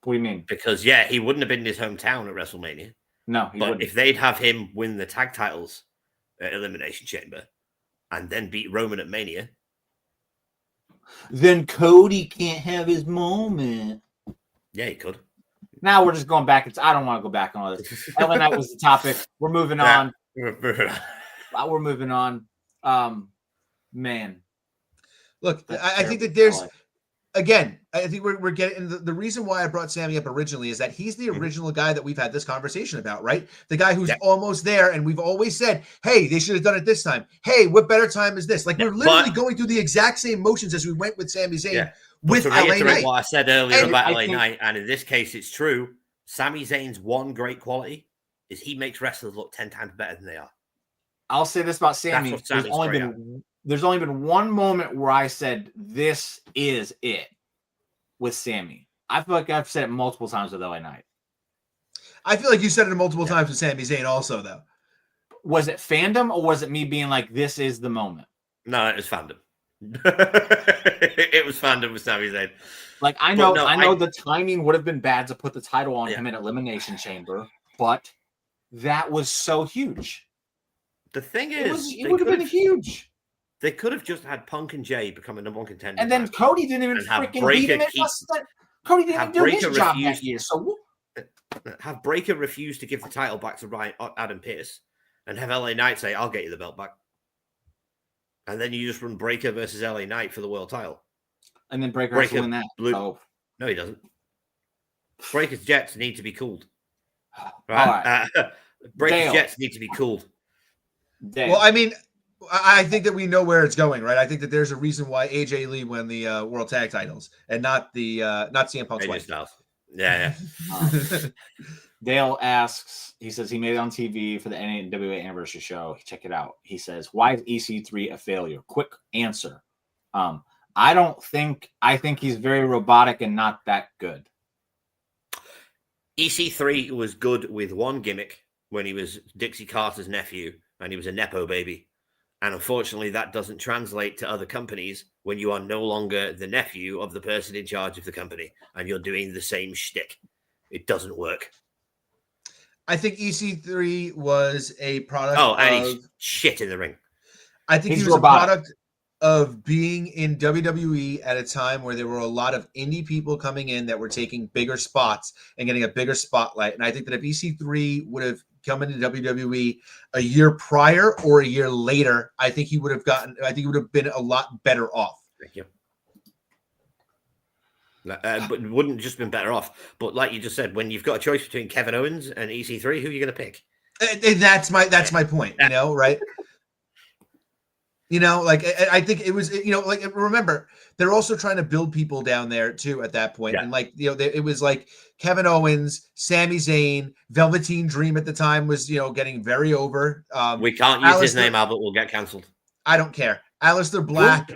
What do you mean? Because he wouldn't have been in his hometown at WrestleMania. No, he wouldn't. If they'd have him win the tag titles at Elimination Chamber and then beat Roman at Mania, then Cody can't have his moment. Yeah, he could. Now we're just going back. I don't want to go back on all this. LA Knight was the topic. We're moving on. We're moving on. Man. Look, I think that there's, again, I think we're getting the reason why I brought Sammy up originally is that he's the original guy that we've had this conversation about, right? The guy who's almost there, and we've always said, hey, they should have done it this time. Hey, what better time is this? Like, we're literally going through the exact same motions as we went with Sami Zayn with LA Knight. What I said earlier about LA Knight, and in this case, it's true. Sami Zayn's one great quality is he makes wrestlers look 10 times better than they are. I'll say this about Sammy. There's only been one moment where I said, this is it with Sammy. I feel like I've said it multiple times with LA Knight. I feel like you said it multiple times with Sami Zayn also, though. Was it fandom or was it me being like, this is the moment? No, it was fandom. It was fandom with Sami Zayn. Like, I know the timing would have been bad to put the title on him at Elimination Chamber, but that was so huge. The thing is, it would have been huge. They could have just had Punk and Jay become a number one contender. And then Cody didn't even freaking beat him. Cody didn't even do his job that year. So have Breakker refuse to give the title back to Adam Pearce and have LA Knight say, I'll get you the belt back. And then you just run Breakker versus LA Knight for the world title. And then Breakker has to win that. No, he doesn't. Breakker's jets need to be cooled. Right? Breakker's jets need to be cooled. Well, I mean, I think that we know where it's going, right? I think that there's a reason why AJ Lee won the World Tag Titles and not CM Punk's wife. Yeah. Dale asks, he says he made it on TV for the NWA anniversary show. Check it out. He says, why is EC3 a failure? Quick answer. I think he's very robotic and not that good. EC3 was good with one gimmick when he was Dixie Carter's nephew and he was a Nepo baby. And unfortunately, that doesn't translate to other companies when you are no longer the nephew of the person in charge of the company and you're doing the same shtick. It doesn't work. I think EC3 was a product he's shit in the ring. I think he was robotic. A product of being in WWE at a time where there were a lot of indie people coming in that were taking bigger spots and getting a bigger spotlight. And I think that if EC3 would have come into WWE a year prior or a year later, I think he would have been a lot better off. Thank you. But it wouldn't just been better off. But like you just said, when you've got a choice between Kevin Owens and EC3, who are you going to pick? And that's my point, right? I think it was, remember, they're also trying to build people down there too at that point. Yeah. And it was like Kevin Owens, Sami Zayn, Velveteen Dream at the time was, getting very over. We can't use his name, Albert. We'll get canceled. I don't care. Aleister Black,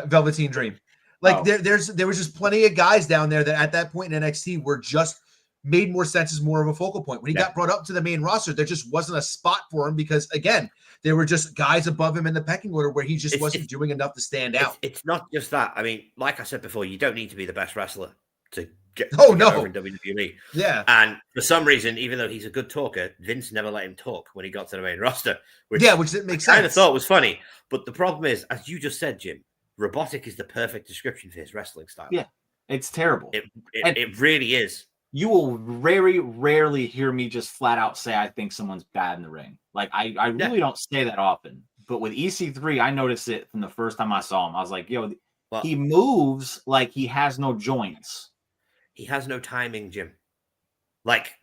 Velveteen Dream. There was just plenty of guys down there that at that point in NXT were just made more sense as more of a focal point. When he got brought up to the main roster, there just wasn't a spot for him because, again, there were just guys above him in the pecking order where he just wasn't doing enough to stand out. It's not just that. I mean, like I said before, you don't need to be the best wrestler to get over in WWE. Yeah. And for some reason, even though he's a good talker, Vince never let him talk when he got to the main roster. Which it makes sense. I kind of thought was funny. But the problem is, as you just said, Jim, robotic is the perfect description for his wrestling style. Yeah, it's terrible. It really is. You will very rarely hear me just flat out say I think someone's bad in the ring. I really don't say that often. But with EC3, I noticed it from the first time I saw him. I was like, he moves like he has no joints. He has no timing, Jim.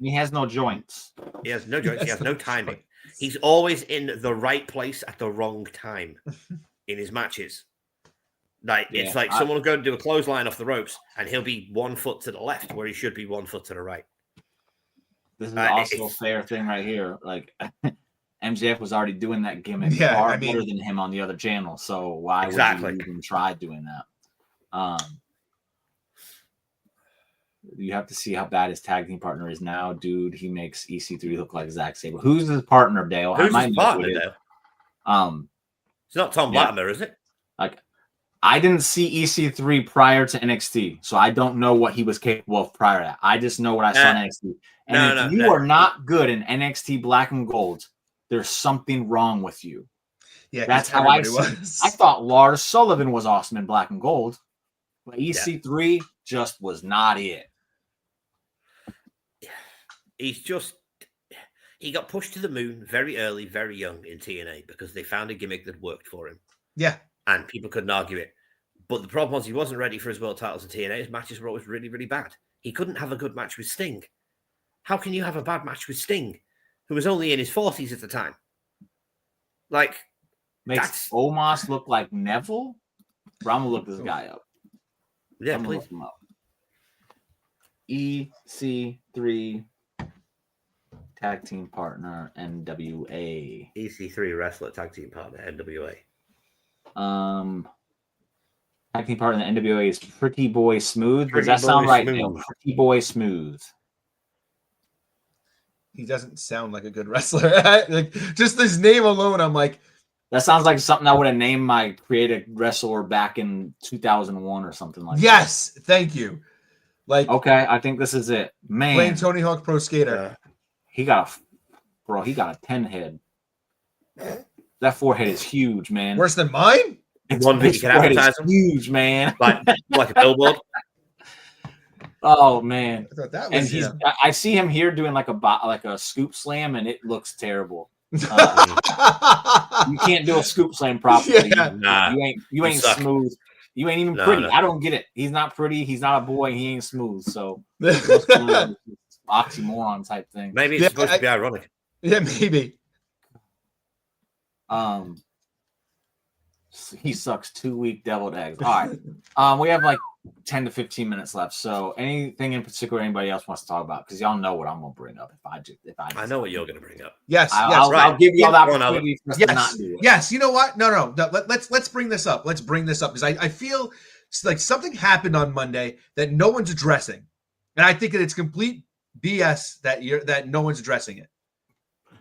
He has no joints. He has no joints. He has no timing. He's always in the right place at the wrong time in his matches. It's like someone will go and do a clothesline off the ropes and he'll be 1 foot to the left where he should be 1 foot to the right. This is also a fair thing right here. MJF was already doing that gimmick far better than him on the other channel. So why would you even try doing that? You have to see how bad his tag team partner is now, dude. He makes EC3 look like Zack Sabre. Who's his partner, Dale? Who's his partner, Dale? It's not Tom Latimer, is it? I didn't see EC3 prior to NXT, so I don't know what he was capable of prior to that. I just know what I saw in NXT. And if you are not good in NXT Black and Gold, there's something wrong with you. Yeah, that's how I was. I thought Lars Sullivan was awesome in Black and Gold, but EC3 just was not it. He got pushed to the moon very early, very young in TNA because they found a gimmick that worked for him. Yeah. And people couldn't argue it. But the problem was he wasn't ready for his world titles in TNA. His matches were always really, really bad. He couldn't have a good match with Sting. How can you have a bad match with Sting, who was only in his 40s at the time? Makes Omos look like Neville? I'm going to look this guy up. Yeah, please. Look him up. EC3 tag team partner, NWA. EC3 wrestler tag team partner, NWA. Tag team partner in the NWA is Pretty Boy Smooth. Does that sound right? Pretty Boy Smooth. He doesn't sound like a good wrestler. Just his name alone, I'm like, that sounds like something I would have named my creative wrestler back in 2001 or something like that. Yes, thank you. Okay, I think this is it. Man, playing Tony Hawk Pro Skater. He got a 10 head. That forehead is huge, man. Worse than mine? One thing you can advertise him. Huge, man. Like a billboard. Oh man! I thought that was. And I see him here doing like a scoop slam, and it looks terrible. You can't do a scoop slam properly. Yeah. You ain't smooth. You ain't even pretty. I don't get it. He's not pretty. He's not a boy. He ain't smooth. So oxymoron type thing. Maybe it's supposed to be ironic. Yeah, maybe. He sucks 2 week deviled eggs. All right. We have like 10 to 15 minutes left. So anything in particular anybody else wants to talk about? Because y'all know what I'm gonna bring up I know what you're gonna bring up. Yes, I'll give you all the opportunity for us to not do it. Yes, you know what? No. Let's bring this up. Let's bring this up because I feel like something happened on Monday that no one's addressing, and I think that it's complete BS that no one's addressing it.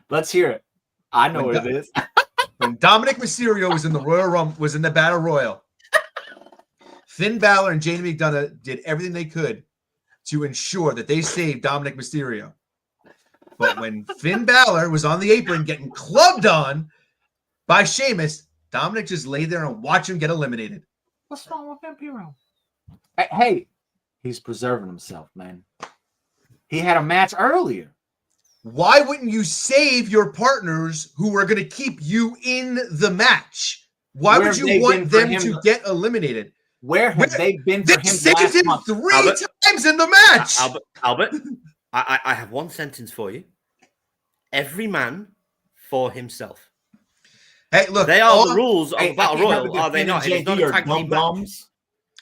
Let's hear it. I know what it is. When Dominic Mysterio was in the Royal Rumble, was in the Battle Royal, Finn Balor and Jamie McDonough did everything they could to ensure that they saved Dominic Mysterio. But when Finn Balor was on the apron getting clubbed on by Sheamus, Dominic just lay there and watched him get eliminated. What's wrong with Vampiro? Hey, he's preserving himself, man. He had a match earlier. Why wouldn't you save your partners who are going to keep you in the match? Why would you want them to get eliminated? Where have they been for him? They saved him 3 times in the match. Albert, I have one sentence for you. Every man for himself. Hey, look, they are the rules of Battle Royal, are they not? It's not a tag team match.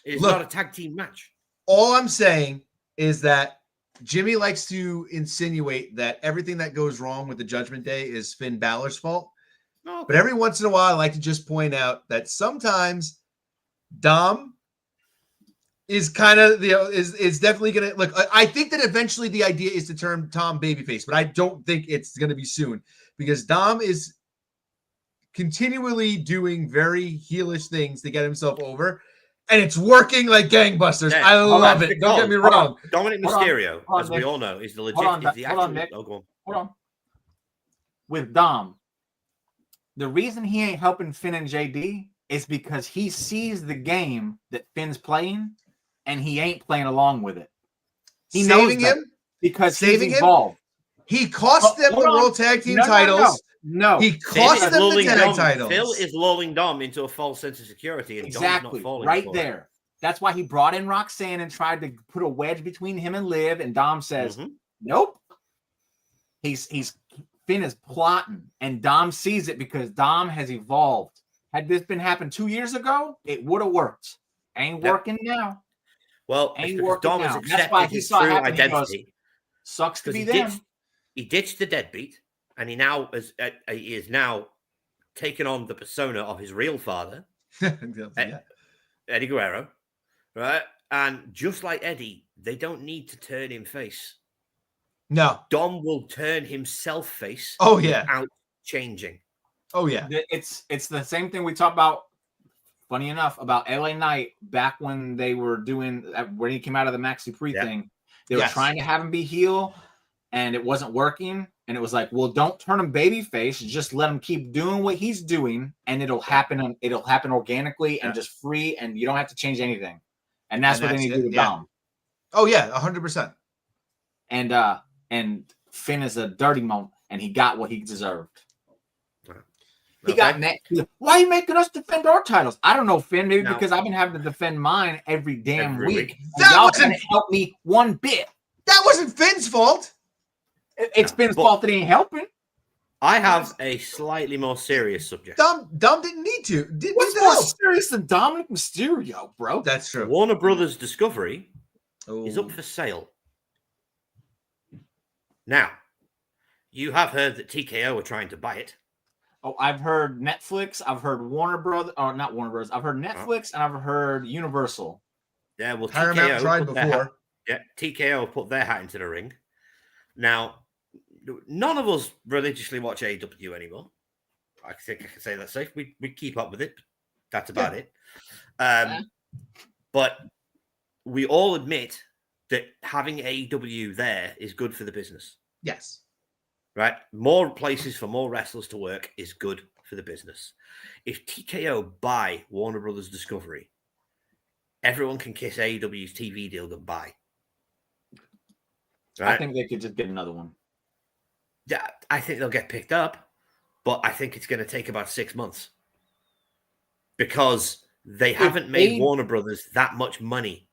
It's not a tag team match. All I'm saying is that Jimmy likes to insinuate that everything that goes wrong with the Judgment Day is Finn Balor's fault. Okay. But every once in a while, I like to just point out that sometimes Dom is kind of is definitely going to look. I think that eventually the idea is to turn Tom babyface, but I don't think it's going to be soon because Dom is continually doing very heelish things to get himself over, and it's working like gangbusters. Yeah, I love it. Don't get me wrong. Dominic Mysterio, as we all know, is the legit. Hold on. With Dom, the reason he ain't helping Finn and JD is because he sees the game that Finn's playing, and he ain't playing along with it. He saving knows him because he's involved. He cost them the World Tag Team titles. No, he cost them the tag titles. Phil is lulling Dom into a false sense of security, and exactly Dom's not falling right for there. It. That's why he brought in Roxanne and tried to put a wedge between him and Liv, and Dom says, "Nope." Finn is plotting, and Dom sees it because Dom has evolved. Had this been happened 2 years ago, it would have worked. Ain't working now. Well, ain't working Dom now. Has that's why he saw true identity. Sucks to be them. He ditched the deadbeat, and he is now taken on the persona of his real father, Eddie Guerrero, right? And just like Eddie, they don't need to turn him face. No, Dom will turn himself face. Oh yeah, without changing. Oh yeah, it's the same thing we talked about. Funny enough, about LA Knight back when they were doing when he came out of the Maxi Pre thing, they were trying to have him be heel, and it wasn't working. And it was like, well, don't turn him babyface. Just let him keep doing what he's doing, and it'll happen. It'll happen organically and just free, and you don't have to change anything. And that's what they need to do with Dom. Oh yeah, 100%. And Finn is a dirty moment, and he got what he deserved. He got mad. Why are you making us defend our titles? I don't know, Finn. Maybe because I've been having to defend mine every week. Y'all didn't help me one bit. That wasn't Finn's fault. It's Finn's fault that he ain't helping. I have a slightly more serious subject. Dom didn't need to. What's more serious than Dominic Mysterio, bro? That's true. Warner Brothers Discovery is up for sale. Now, you have heard that TKO are trying to buy it. Oh, I've heard Netflix. I've heard Warner Brothers, or not Warner Brothers. I've heard Netflix, and I've heard Universal. Yeah, well, Paramount tried before. TKO put their hat into the ring. Now, none of us religiously watch AEW anymore. I think I can say that's safe. We keep up with it. That's about it. But we all admit that having AEW there is good for the business. Yes. Right? More places for more wrestlers to work is good for the business. If TKO buy Warner Brothers Discovery, everyone can kiss AEW's TV deal goodbye. Right? I think they could just get another one. Yeah, I think they'll get picked up, but I think it's going to take about 6 months because they haven't made Warner Brothers that much money.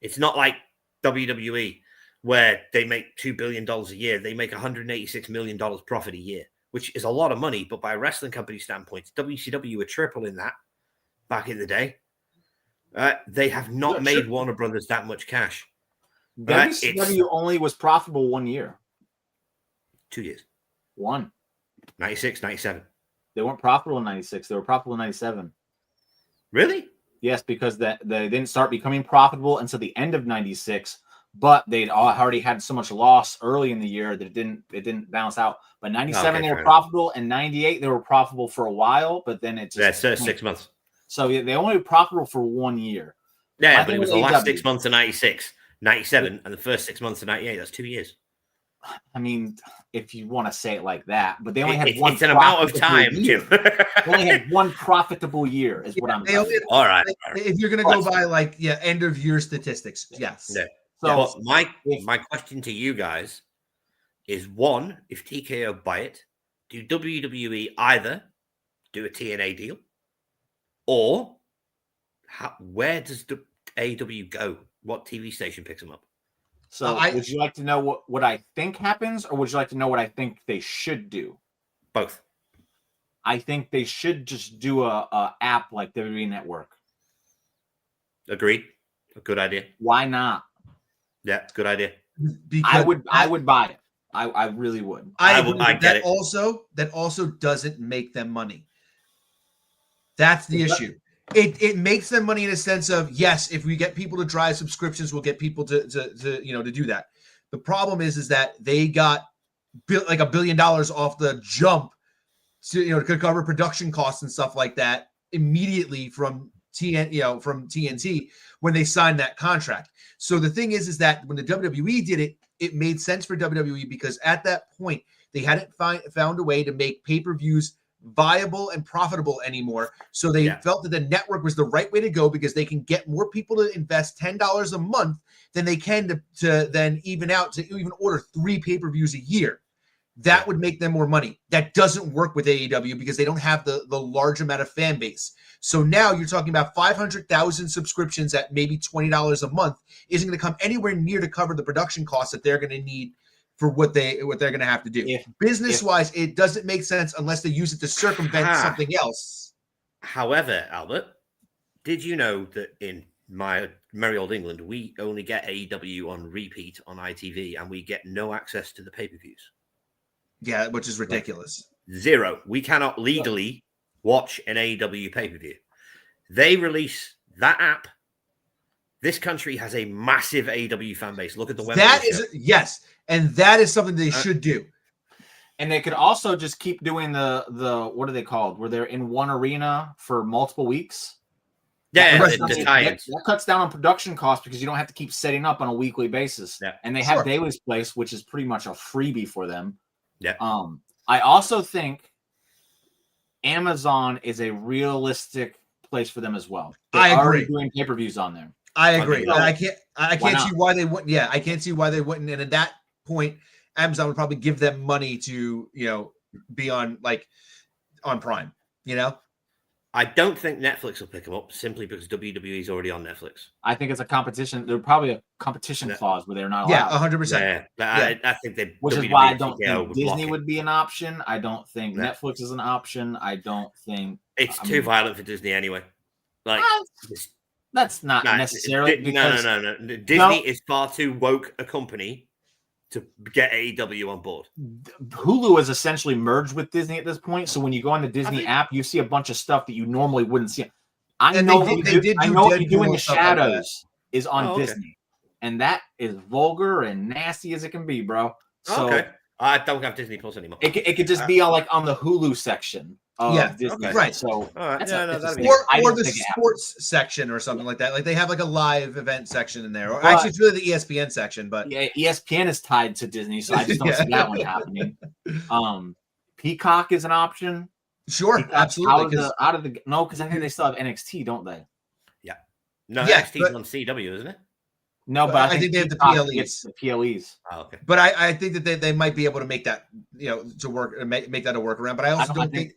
It's not like WWE where they make $2 billion a year. They make $186 million profit a year, which is a lot of money. But by a wrestling company standpoint, WCW were tripling that back in the day. They have not made Warner Brothers that much cash. WCW only was profitable 1 year. 2 years. 96, 97. They weren't profitable in 96. They were profitable in 97. Really? Yes, because they didn't start becoming profitable until the end of 96. But they'd already had so much loss early in the year that it didn't balance out. But 97 they were profitable, and 98 they were profitable for a while. But then it just 6 months. So they only were profitable for 1 year. Yeah, but it was the last 6 months of 96, 97, and the first 6 months of 98. That's 2 years. I mean, if you want to say it like that, but they only had one. It's an amount of time, Jim. They only had one profitable year, is what I'm saying. All right. If you're going to go by end of year statistics, yes. Yeah. So my question to you guys is: one, if TKO buy it, do WWE either do a TNA deal, or where does the AEW go? What TV station picks them up? So would you like to know what I think happens, or would you like to know what I think they should do? Both. I think they should just do a app like WWE Network. Agreed. A good idea. Why not? Yeah, good idea. Because I would buy it. I really would. I get it. That also doesn't make them money. That's the issue. It makes them money in a sense of, yes, if we get people to drive subscriptions, we'll get people to do that. The problem is that they got like $1 billion off the jump to cover production costs and stuff like that immediately from TNT when they signed that contract. So the thing is that when the WWE did it, it made sense for WWE because at that point they hadn't found a way to make pay-per-views viable and profitable anymore. So they felt that the network was the right way to go because they can get more people to invest $10 a month than they can to then even out to even order 3 pay-per-views a year. That would make them more money. That doesn't work with AEW because they don't have the large amount of fan base. So now you're talking about 500,000 subscriptions at maybe $20 a month isn't going to come anywhere near to cover the production costs that they're going to need for what they're going to have to do. Business-wise, it doesn't make sense unless they use it to circumvent something else. However, Albert, did you know that in my merry old England, we only get AEW on repeat on ITV and we get no access to the pay-per-views? Yeah, which is ridiculous. 0. We cannot legally watch an AEW pay-per-view. They release that app. This country has a massive AEW fan base. Look at the web. Yes, and that is something they should do. And they could also just keep doing the what are they called? Where they're in one arena for multiple weeks. Yeah, that cuts down on production costs because you don't have to keep setting up on a weekly basis. Yeah. And they have Daly's Place, which is pretty much a freebie for them. Yeah. I also think Amazon is a realistic place for them as well. I agree. Already doing pay-per-views on there. I agree. I can't see why they wouldn't. Yeah, I can't see why they wouldn't. And at that point, Amazon would probably give them money to, be on Prime, I don't think Netflix will pick them up simply because WWE is already on Netflix. I think it's a competition. There's probably a competition clause where they're not allowed. Yeah, 100%. I think they. Which is why I don't think Disney would be an option. I don't think Netflix is an option. I don't think it's too violent for Disney anyway. That's not necessarily. No. Disney is far too woke a company to get AEW on board. Hulu is essentially merged with Disney at this point. So when you go on the Disney app, you see a bunch of stuff that you normally wouldn't see. I know what you do in the shadows is on Disney. And that is vulgar and nasty as it can be, bro. So I don't have Disney Plus anymore. It could just be on the Hulu section. Disney. Right. So or the sports section or something like that. Like they have a live event section in there. Or actually, it's really the ESPN section. But ESPN is tied to Disney, so I just don't see that one happening. Peacock is an option. Sure, Peacock, absolutely. Because I think they still have NXT, don't they? Yeah. No, NXT is on CW, isn't it? No, but I think they have the PLEs. The PLEs. Oh, okay. But I think that they might be able to make that, to work, make that a workaround. But I also don't think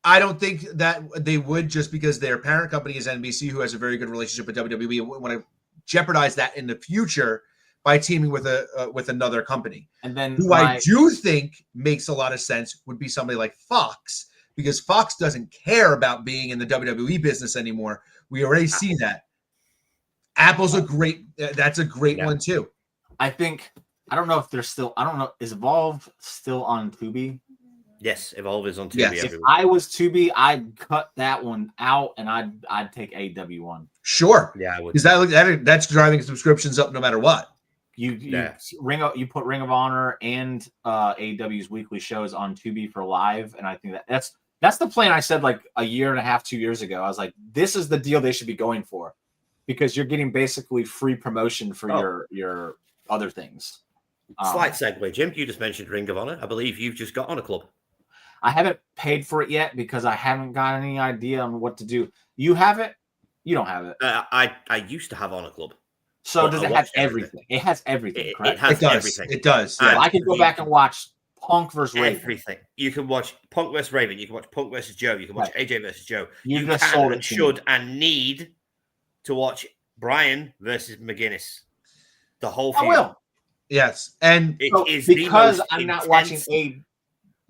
I don't think that they would, just because their parent company is NBC, who has a very good relationship with WWE, and want to jeopardize that in the future by teaming with another company. And then I do think makes a lot of sense would be somebody like Fox, because Fox doesn't care about being in the WWE business anymore. We already see that. Apple's that's a great one too. I don't know if they're still, I don't know. Is Evolve still on Tubi? Yes, Evolve is on Tubi. Yes. If I was Tubi, I'd cut that one out and I'd take AEW one. Sure. Yeah, I would. Because that's driving subscriptions up no matter what. You put Ring of Honor and AEW's weekly shows on Tubi for live, and I think that's the plan. I said like a year and a half, 2 years ago. I was like, this is the deal they should be going for, because you're getting basically free promotion for your other things. Slight segue, Jim. You just mentioned Ring of Honor. I believe you've just got Honor Club. I haven't paid for it yet because I haven't got any idea on what to do. You have it? You don't have it. I used to have Honor Club. So does it have everything? It has everything, correct? It has everything. It does. Yeah. I can go back and watch Punk versus Raven. Everything. You can watch Punk versus Raven. You can watch Punk versus Joe. You can watch AJ versus Joe. You can sold it and should and need to watch Bryan versus McGuinness. The whole feud. I will. Yes. And it is because I'm not watching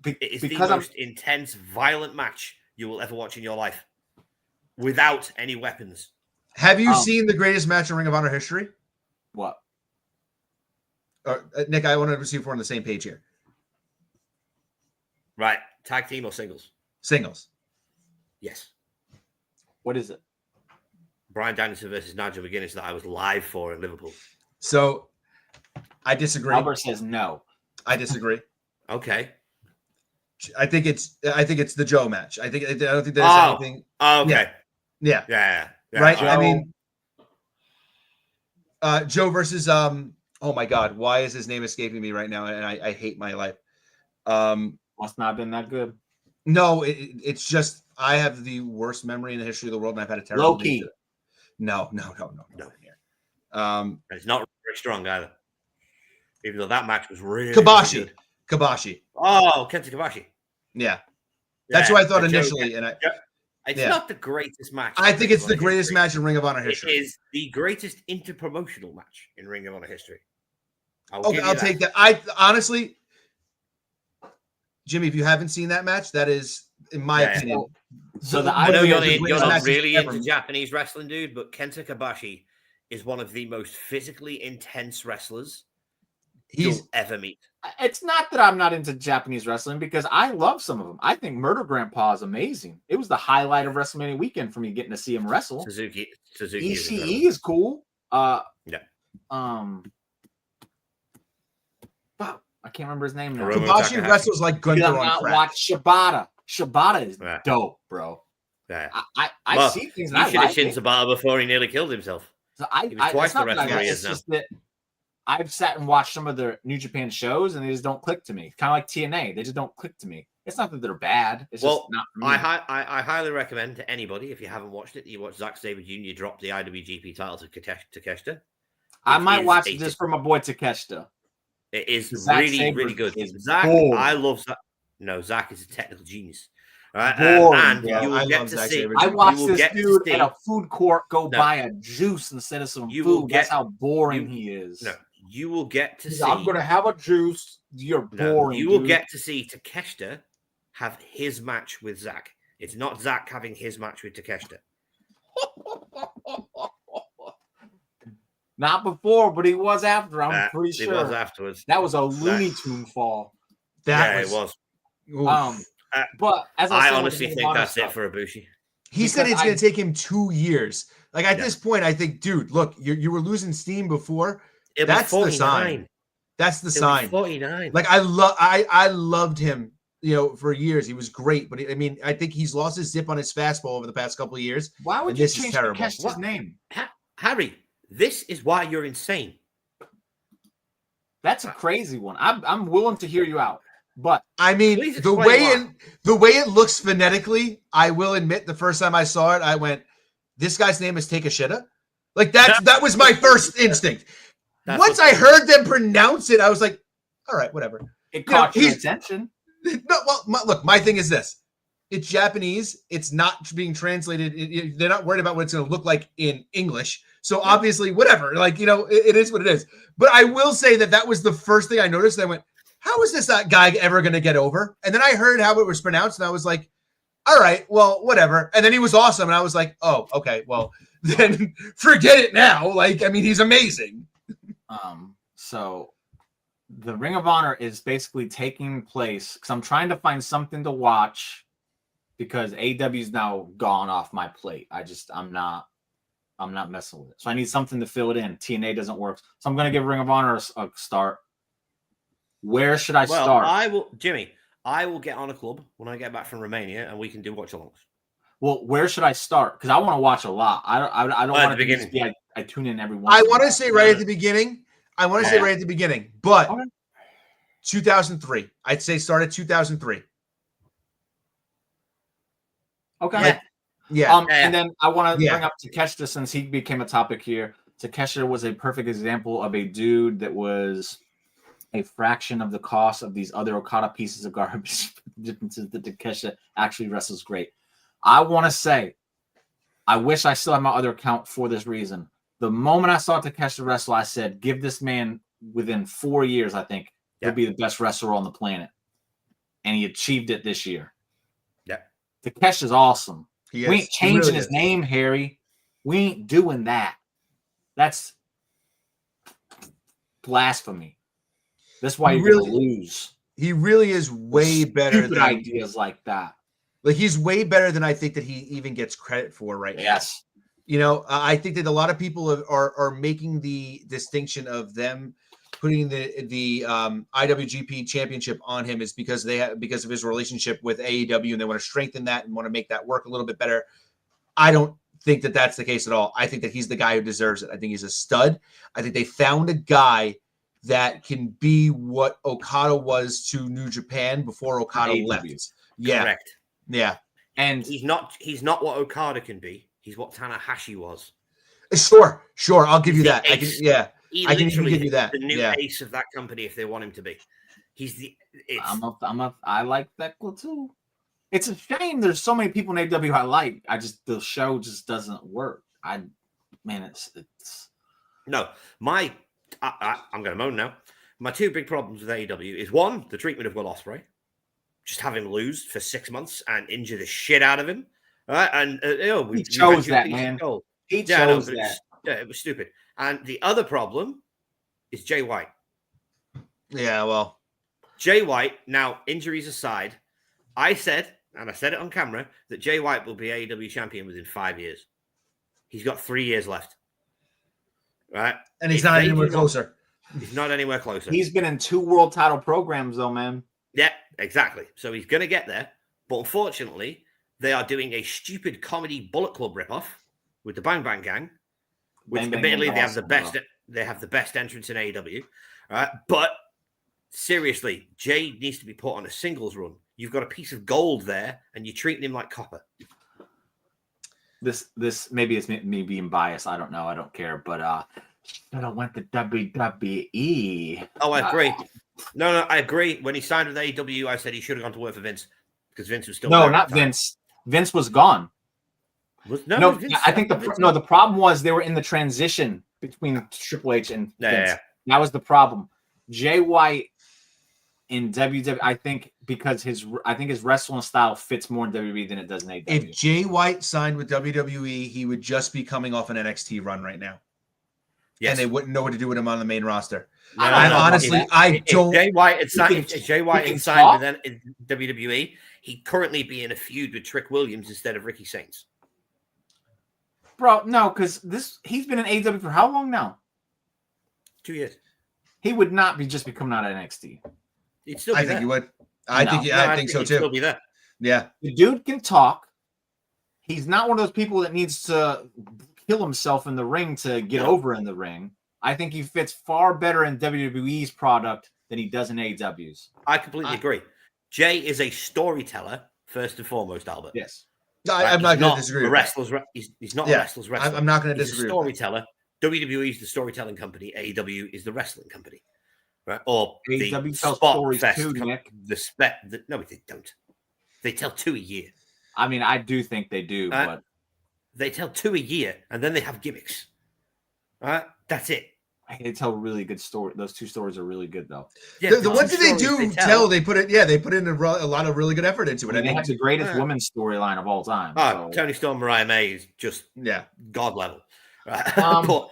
it is the most intense, violent match you will ever watch in your life without any weapons. Have you seen the greatest match in Ring of Honor history? What? Nick, I wanted to see if we're on the same page here. Right. Tag team or singles? Singles. Yes. What is it? Bryan Danielson versus Nigel McGuinness that I was live for in Liverpool. So I disagree. Albert says no. I disagree. Okay. I think it's the Joe match. I don't think there's anything. Oh, okay. Yeah. Yeah. Right. Joe. I mean, Joe versus oh my God, why is his name escaping me right now? And I hate my life. Must not have been that good. No, it's just I have the worst memory in the history of the world, and I've had a terrible. Low-key. No. It's not very strong either. Even though that match was really Kabashi. good. Kabashi. Oh, Kenta Kabashi. Yeah. That's what I thought initially. And it's not the greatest match. I think it's the greatest match in Ring of Honor history. It is the greatest interpromotional match in Ring of Honor history. I'll take that. I honestly, Jimmy, if you haven't seen that match, that is, in my opinion. So I know you're not really into Japanese wrestling, dude, but Kenta Kabashi is one of the most physically intense wrestlers you'll ever meet. It's not that I'm not into Japanese wrestling, because I love some of them. I think Murder Grandpa is amazing. It was the highlight of WrestleMania weekend for me, getting to see him wrestle. Suzuki Ishii is cool. Wow, I can't remember his name now. Kabashi wrestles like Gunther on crack. Watch Shibata. Shibata is dope, bro. Yeah. I see things. You should have seen Shibata before he nearly killed himself. So he was twice the wrestler he is now. That I've sat and watched some of the New Japan shows, and they just don't click to me. Kind of like TNA, they just don't click to me. It's not that they're bad. It's just not for me. I highly recommend to anybody, if you haven't watched it, you watch Zack Sabre Jr. drop the IWGP title to Takeshita. I might watch this for my boy Takeshita. It is Zack really good. Zack, I love Zack. No, Zack is a technical genius. Right? And you will get to see. I watched this dude at a food court buy a juice instead of some food. That's how boring he is. No, you will get to see. I'm going to have a juice. You're boring. You will get to see Takeshita have his match with Zack. It's not Zack having his match with Takeshita. Not before, but he was after. I'm pretty sure. He was afterwards. That was a Looney Tune fall. It was. But as I honestly think that's it for Ibushi. He said it's going to take him 2 years. Like at this point, I think, dude, look, you were losing steam before. That's the sign. That's the sign. 49. Like I loved him, for years. He was great, but I think he's lost his zip on his fastball over the past couple of years. Why would you change Takeshita's name? Harry, this is why you're insane. That's a crazy one. I'm willing to hear you out. But the way it looks phonetically, I will admit the first time I saw it, I went, this guy's name is Takeshita? Like that was my first instinct. Once I heard them pronounce it, I was like, all right, whatever. It caught your attention. No, look, my thing is this. It's Japanese. It's not being translated. They're not worried about what it's going to look like in English. So obviously, whatever. Like, it is what it is. But I will say that was the first thing I noticed. I went, how is this guy ever going to get over? And then I heard how it was pronounced, and I was like, all right, well, whatever. And then he was awesome. And I was like, oh, okay, well, then forget it now. Like, I mean, he's amazing. So the Ring of Honor is basically taking place because I'm trying to find something to watch because AEW's now gone off my plate. I'm not messing with it. So I need something to fill it in. TNA doesn't work. So I'm going to give Ring of Honor a start. Where should I start? I will get on a club when I get back from Romania and we can do watch-alongs. Well, where should I start? Because I want to watch a lot. I don't want to just be I tune in every once. I want to say right at the beginning. But okay. 2003. I'd say start at 2003. Okay. Yeah. And then I want to bring up Takeshita since he became a topic here. Takeshita was a perfect example of a dude that was a fraction of the cost of these other Okada pieces of garbage. Differences that Takeshita actually wrestles great. I want to say, I wish I still had my other account for this reason. The moment I saw Takeshita wrestle, I said, give this man within 4 years, I think, he'll be the best wrestler on the planet. And he achieved it this year. Yeah. Takeshi's awesome. We ain't changing his name, Harry. We ain't doing that. That's blasphemy. That's why you're going to lose. He really is way better than ideas like that. Like, he's way better than I think that he even gets credit for right now. Yes. You know, I think that a lot of people are making the distinction of them putting the IWGP Championship on him is because of his relationship with AEW, and they want to strengthen that and want to make that work a little bit better. I don't think that that's the case at all. I think that he's the guy who deserves it. I think he's a stud. I think they found a guy that can be what Okada was to New Japan before Okada left. Yeah. Correct. Yeah. And he's not what Okada can be. He's what Tanahashi was. Sure. I'll give you that. I can give you that. The new ace of that company if they want him to be. I like that too. It's a shame there's so many people in AEW I like. The show just doesn't work. It's no. I'm going to moan now. My two big problems with AEW is one, the treatment of Will Ospreay. Just have him lose for 6 months and injure the shit out of him. Right? And he chose that, man. He chose that. It was stupid. And the other problem is Jay White. Yeah, well. Jay White, now injuries aside, I said it on camera, that Jay White will be AEW champion within 5 years. He's got 3 years left. Right? And he's not anywhere closer. He's not anywhere closer. He's been in 2 world title programs, though, man. Yeah, exactly. So he's going to get there. But unfortunately, they are doing a stupid comedy Bullet Club ripoff with the Bang Bang Gang, which admittedly they have the best. They have the best entrance in AEW. Right? But seriously, Jay needs to be put on a singles run. You've got a piece of gold there, and you're treating him like copper. This maybe it's me being biased. I don't know. I don't care. But should have went to WWE. Oh, I agree. No, I agree. When he signed with AEW, I said he should have gone to work for Vince because Vince was still no, not Vince. Vince was gone. No, I think the problem was they were in the transition between Triple H and Vince. Yeah. That was the problem. Jay White in WWE, I think because his wrestling style fits more in WWE than it does in AEW. If Jay White signed with WWE, he would just be coming off an NXT run right now. Yes. And they wouldn't know what to do with him on the main roster. If Jay White had signed with WWE, he'd currently be in a feud with Trick Williams instead of Ricky Saints. Bro, no, because he's been in AEW for how long now? 2 years. He would not be just becoming out of NXT. He'd still be there. Think he would. I think so too. Still be there. Yeah. The dude can talk. He's not one of those people that needs to kill himself in the ring to get over in the ring. I think he fits far better in WWE's product than he does in AEW's. I completely agree. Jay is a storyteller first and foremost, Albert. Yes. I'm not going to disagree. He's not a wrestler's wrestler. I'm not going to disagree. He's a storyteller. WWE is the storytelling company. AEW is the wrestling company. Right? Or AEW the tells Spot stories Fest. too, Nick. No, they don't. They tell 2 a year. I mean, I do think they do, but they tell 2 a year, and then they have gimmicks. That's it. They tell really good story. Those two stories are really good though. Yeah, the ones that they do tell, they put in a lot of really good effort into it. I mean, they have the greatest women's storyline of all time. So. Tony Storm, Mariah May is just god level. Right?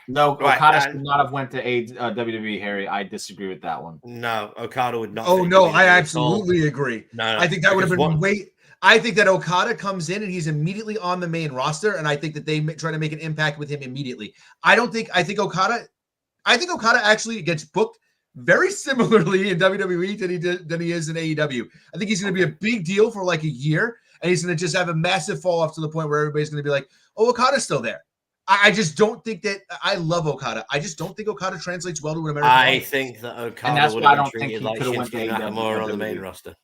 No, Okada should not have went to WWE, Harry. I disagree with that one. No, Okada would not. Oh no, I absolutely agree. No, I think that would have been I think that Okada comes in and he's immediately on the main roster, and I think that they try to make an impact with him immediately. I think Okada actually gets booked very similarly in WWE than he is in AEW. I think he's going to be a big deal for like a year, and he's going to just have a massive fall off to the point where everybody's going to be like, "Oh, Okada's still there." I just don't think that. I love Okada. I just don't think Okada translates well to an American. I think that Okada would have been treated like Shinsuke Nakamura on the main roster.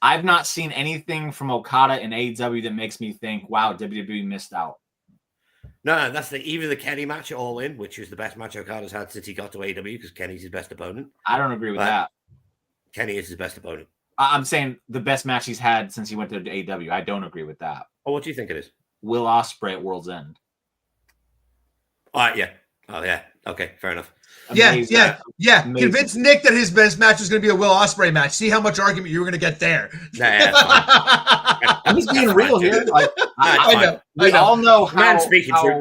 I've not seen anything from Okada in AEW that makes me think, wow, WWE missed out. No, that's either the Kenny match at All In, which is the best match Okada's had since he got to AEW because Kenny's his best opponent. I don't agree with that. Kenny is his best opponent. I'm saying the best match he's had since he went to AEW. I don't agree with that. Oh, what do you think it is? Will Ospreay at World's End. All right, yeah. Oh, yeah. Okay, fair enough. Amazing. Yeah. Convince Nick that his best match was going to be a Will Ospreay match. See how much argument you were going to get there. I'm just being real here. Like, I know. We all know how. The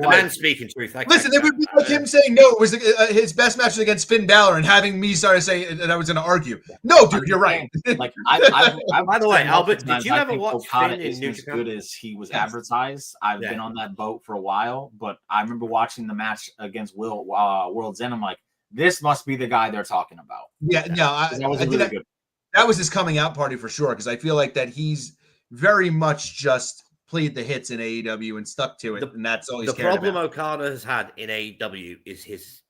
man's speaking truth. Listen, it would be like him saying no. It was his best match was against Finn Balor, and having me start to say that I was going to argue. No, dude, you're right. Like, by the way, Albert, did you ever watch Okada isn't as good as he was advertised? I've been on that boat for a while, but I remember watching the match against Will World's End. I'm like, this must be the guy they're talking about. Yeah, no, I think really good. That was his coming out party for sure, because I feel like that he's very much just played the hits in AEW and stuck to it, and that's all he's cared about. The problem Okada has had in AEW is his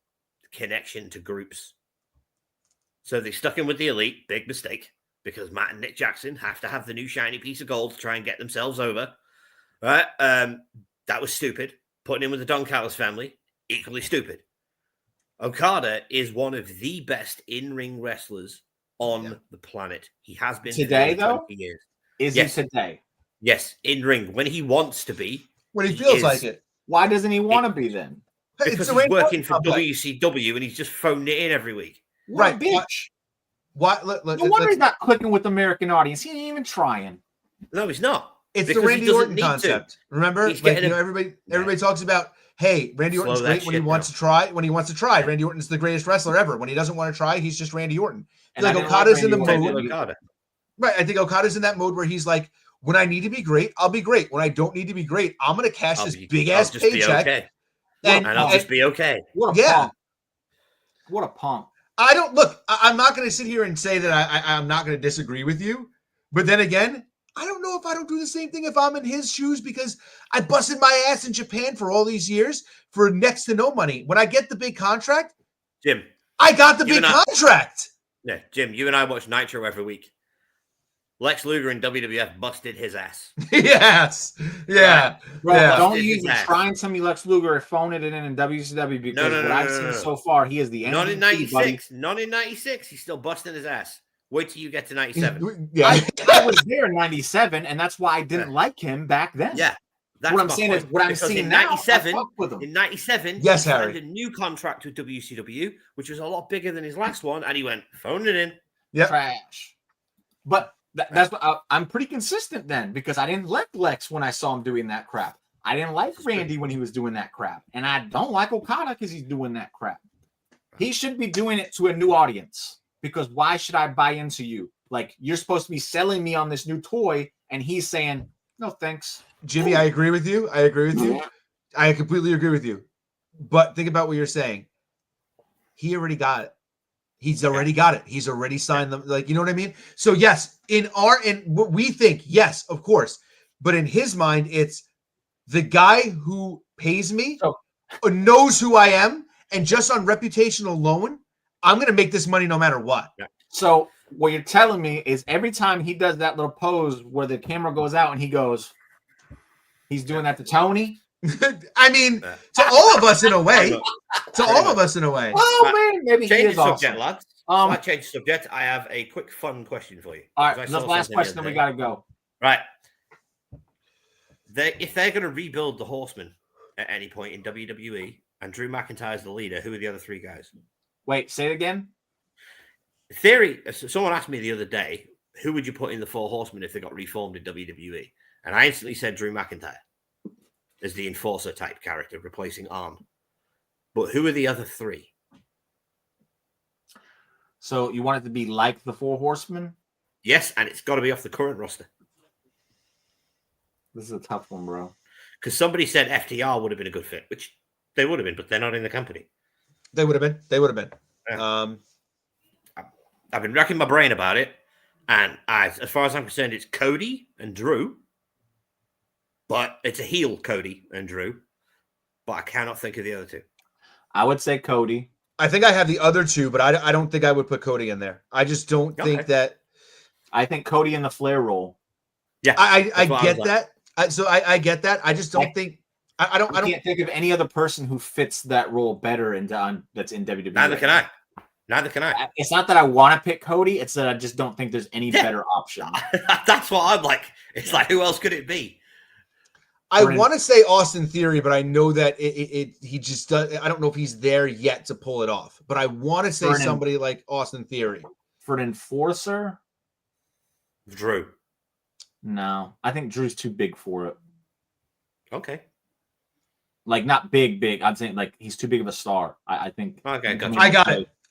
connection to groups. So they stuck him with the Elite, big mistake, because Matt and Nick Jackson have to have the new shiny piece of gold to try and get themselves over. Right? That was stupid. Putting him with the Don Callis family, equally stupid. Okada is one of the best in-ring wrestlers on the planet. He has been today, though. Years. Is he today? Yes, in-ring when he wants to be. When he feels like it. Why doesn't he want to be then? Because he's working for WCW and he's just phoning it in every week. Right, bitch. What? No wonder he's not clicking with the American audience. He ain't even trying. No, he's not. It's the Randy Orton concept. Remember, everybody talks about. Hey, Randy Orton's great when he wants to try. When he wants to try, Randy Orton's the greatest wrestler ever. When he doesn't want to try, he's just Randy Orton. Like Okada's in the mode. Right, I think Okada's in that mode where he's like, when I need to be great, I'll be great. When I don't need to be great, I'm going to cash this big ass paycheck, and I'll just be okay. What a punk. What a punk. I don't look. I'm not going to sit here and say that I'm not going to disagree with you, but then again, I don't know if I don't do the same thing if I'm in his shoes, because I busted my ass in Japan for all these years for next to no money. When I get the big contract, Jim, I got the big contract. Yeah, Jim, you and I watch Nitro every week. Lex Luger in WWF busted his ass. Yes. Yeah. Bro, don't even try and tell me Lex Luger or phone it in WCW, because what I've seen so far, he is the MVP. Not in 96. Not in 96. He's still busting his ass. Wait till you get to 97. Yeah, I was there in 97, and that's why I didn't like him back then. Yeah. That's what I'm saying is what I'm seeing in 97, in 97, yes, he Harry. signed a new contract with WCW, which was a lot bigger than his last one, and he went, phone it in. Yeah. Trash. But that's what I'm pretty consistent then, because I didn't like Lex when I saw him doing that crap. I didn't like Randy when he was doing that crap. And I don't like Okada because he's doing that crap. He shouldn't be doing it to a new audience. Because why should I buy into you? Like, you're supposed to be selling me on this new toy, and he's saying, no, thanks. Jimmy, I agree with you. I completely agree with you. But think about what you're saying. He already got it. He's already got it. He's already signed them. Like, you know what I mean? So, yes, in what we think, yes, of course. But in his mind, it's the guy who pays me knows who I am, and just on reputation alone, I'm going to make this money no matter what. Yeah. So what you're telling me is every time he does that little pose where the camera goes out and he goes, he's doing that to Tony? I mean, to all of us in a way. To all of us in a way. Oh, man, maybe change he is the subject, awesome. lads. I change the subject. I have a quick, fun question for you. All right, the last question, then we got to go. Right. If they're going to rebuild the Horsemen at any point in WWE, and Drew McIntyre is the leader, who are the other three guys? Wait, say it again. Theory. Someone asked me the other day, who would you put in the Four Horsemen if they got reformed in WWE? And I instantly said Drew McIntyre as the enforcer type character, replacing Arn. But who are the other three? So you want it to be like the Four Horsemen? Yes, and it's got to be off the current roster. This is a tough one, bro. Because somebody said FTR would have been a good fit, which they would have been, but they're not in the company. They would have been. Yeah. I've been racking my brain about it, and as far as I'm concerned, it's Cody and Drew. But it's a heel Cody and Drew. But I cannot think of the other two. I would say Cody. I think I have the other two, but I don't think I would put Cody in there. I just don't think that. I think Cody in the Flair role. Yeah, I get that. I get that. I just don't think. I can't think of any other person who fits that role better that's in WWE. Neither can I. It's not that I want to pick Cody. It's that I just don't think there's any better option. That's what I'm like. It's like, who else could it be? I want to say Austin Theory, but I know that he just does. I don't know if he's there yet to pull it off. But I want to say somebody like Austin Theory. For an enforcer? Drew. No, I think Drew's too big for it. Okay. Like, not big. I'm saying, like, he's too big of a star. I think. Okay, gotcha.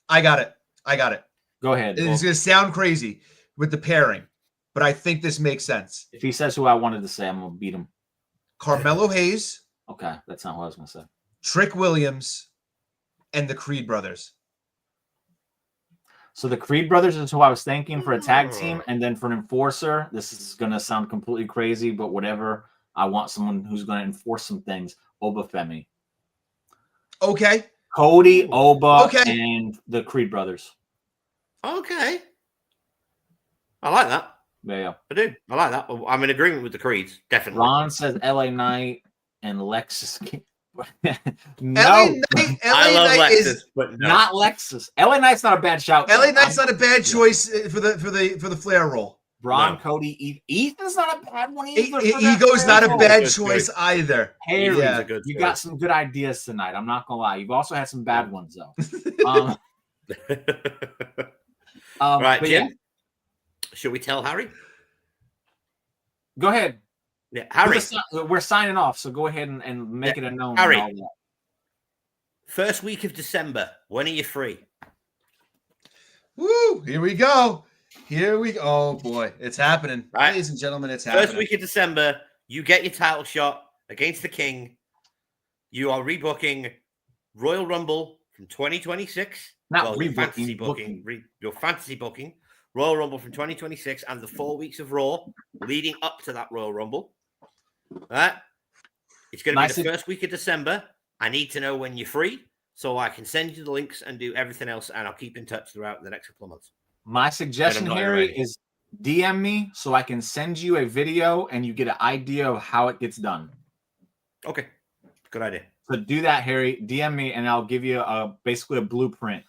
I got it. Go ahead. It's going to sound crazy with the pairing, but I think this makes sense. If he says who I wanted to say, I'm going to beat him. Carmelo Hayes. Okay, that's not what I was going to say. Trick Williams and the Creed brothers. So the Creed brothers is who I was thinking for a tag team, and then for an enforcer, this is going to sound completely crazy, but whatever. I want someone who's going to enforce some things. Obafemi. Okay. Cody, Oba, and the Creed brothers. Okay. I like that. Yeah. I do. I like that. I'm in agreement with the Creeds, definitely. Ron says LA Knight and Lexus. No. LA Knight Lexus, is but no. Not Lexus. LA Knight's not a bad shout. LA Knight's not a bad choice for the Flair role. Braun, No. Cody, Ethan's not a bad one either. Ego's not a bad choice either. Harry, Yeah. you got some good ideas tonight. I'm not gonna lie. You've also had some bad ones though. Right, Jim. Yeah. Should we tell Harry? Go ahead. Yeah, Harry. We're signing off, so go ahead and make it a known. Harry. And all that. First week of December. When are you free? Woo! Here we go. Oh boy, it's happening, right. Ladies and gentlemen. It's happening. First week of December, you get your title shot against the King. You are rebooking Royal Rumble from 2026. Not fantasy booking. Your fantasy booking. Royal Rumble from 2026 and the 4 weeks of Raw leading up to that Royal Rumble. Right? It's going to be the first week of December. I need to know when you're free so I can send you the links and do everything else, and I'll keep in touch throughout the next couple of months. My suggestion, Harry, is DM me so I can send you a video and you get an idea of how it gets done. Okay. Good idea. So do that, Harry. DM me and I'll give you basically a blueprint,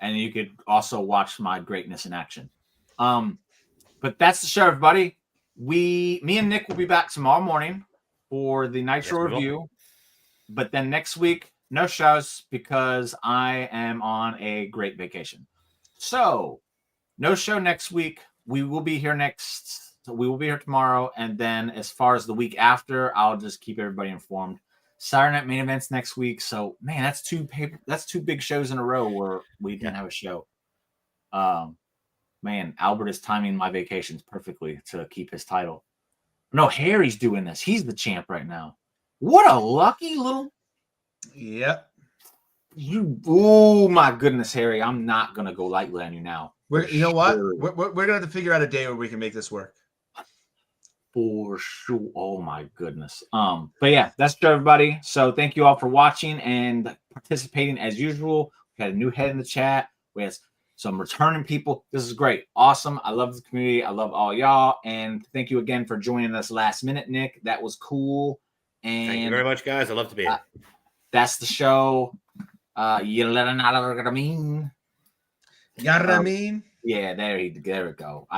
and you could also watch my greatness in action. But that's the show, everybody. Me and Nick will be back tomorrow morning for the Nitro review. But then next week, no shows because I am on a great vacation. So no show next week. We will be here tomorrow. And then as far as the week after, I'll just keep everybody informed. Saturday Night Main Events next week. So man, that's two big shows in a row where we didn't have a show. Man, Albert is timing my vacations perfectly to keep his title. No, Harry's doing this. He's the champ right now. What a lucky little. Yep. Oh my goodness, Harry! I'm not gonna go lightly on you now. You know what? We're gonna have to figure out a day where we can make this work. For sure. Oh my goodness. But yeah, that's it, everybody. So thank you all for watching and participating as usual. We had a new head in the chat. We had some returning people. This is great. Awesome. I love the community. I love all y'all. And thank you again for joining us last minute, Nick. That was cool. And thank you very much, guys. I love to be here. That's the show. You know what I mean? You know what I mean? Yeah, there we go.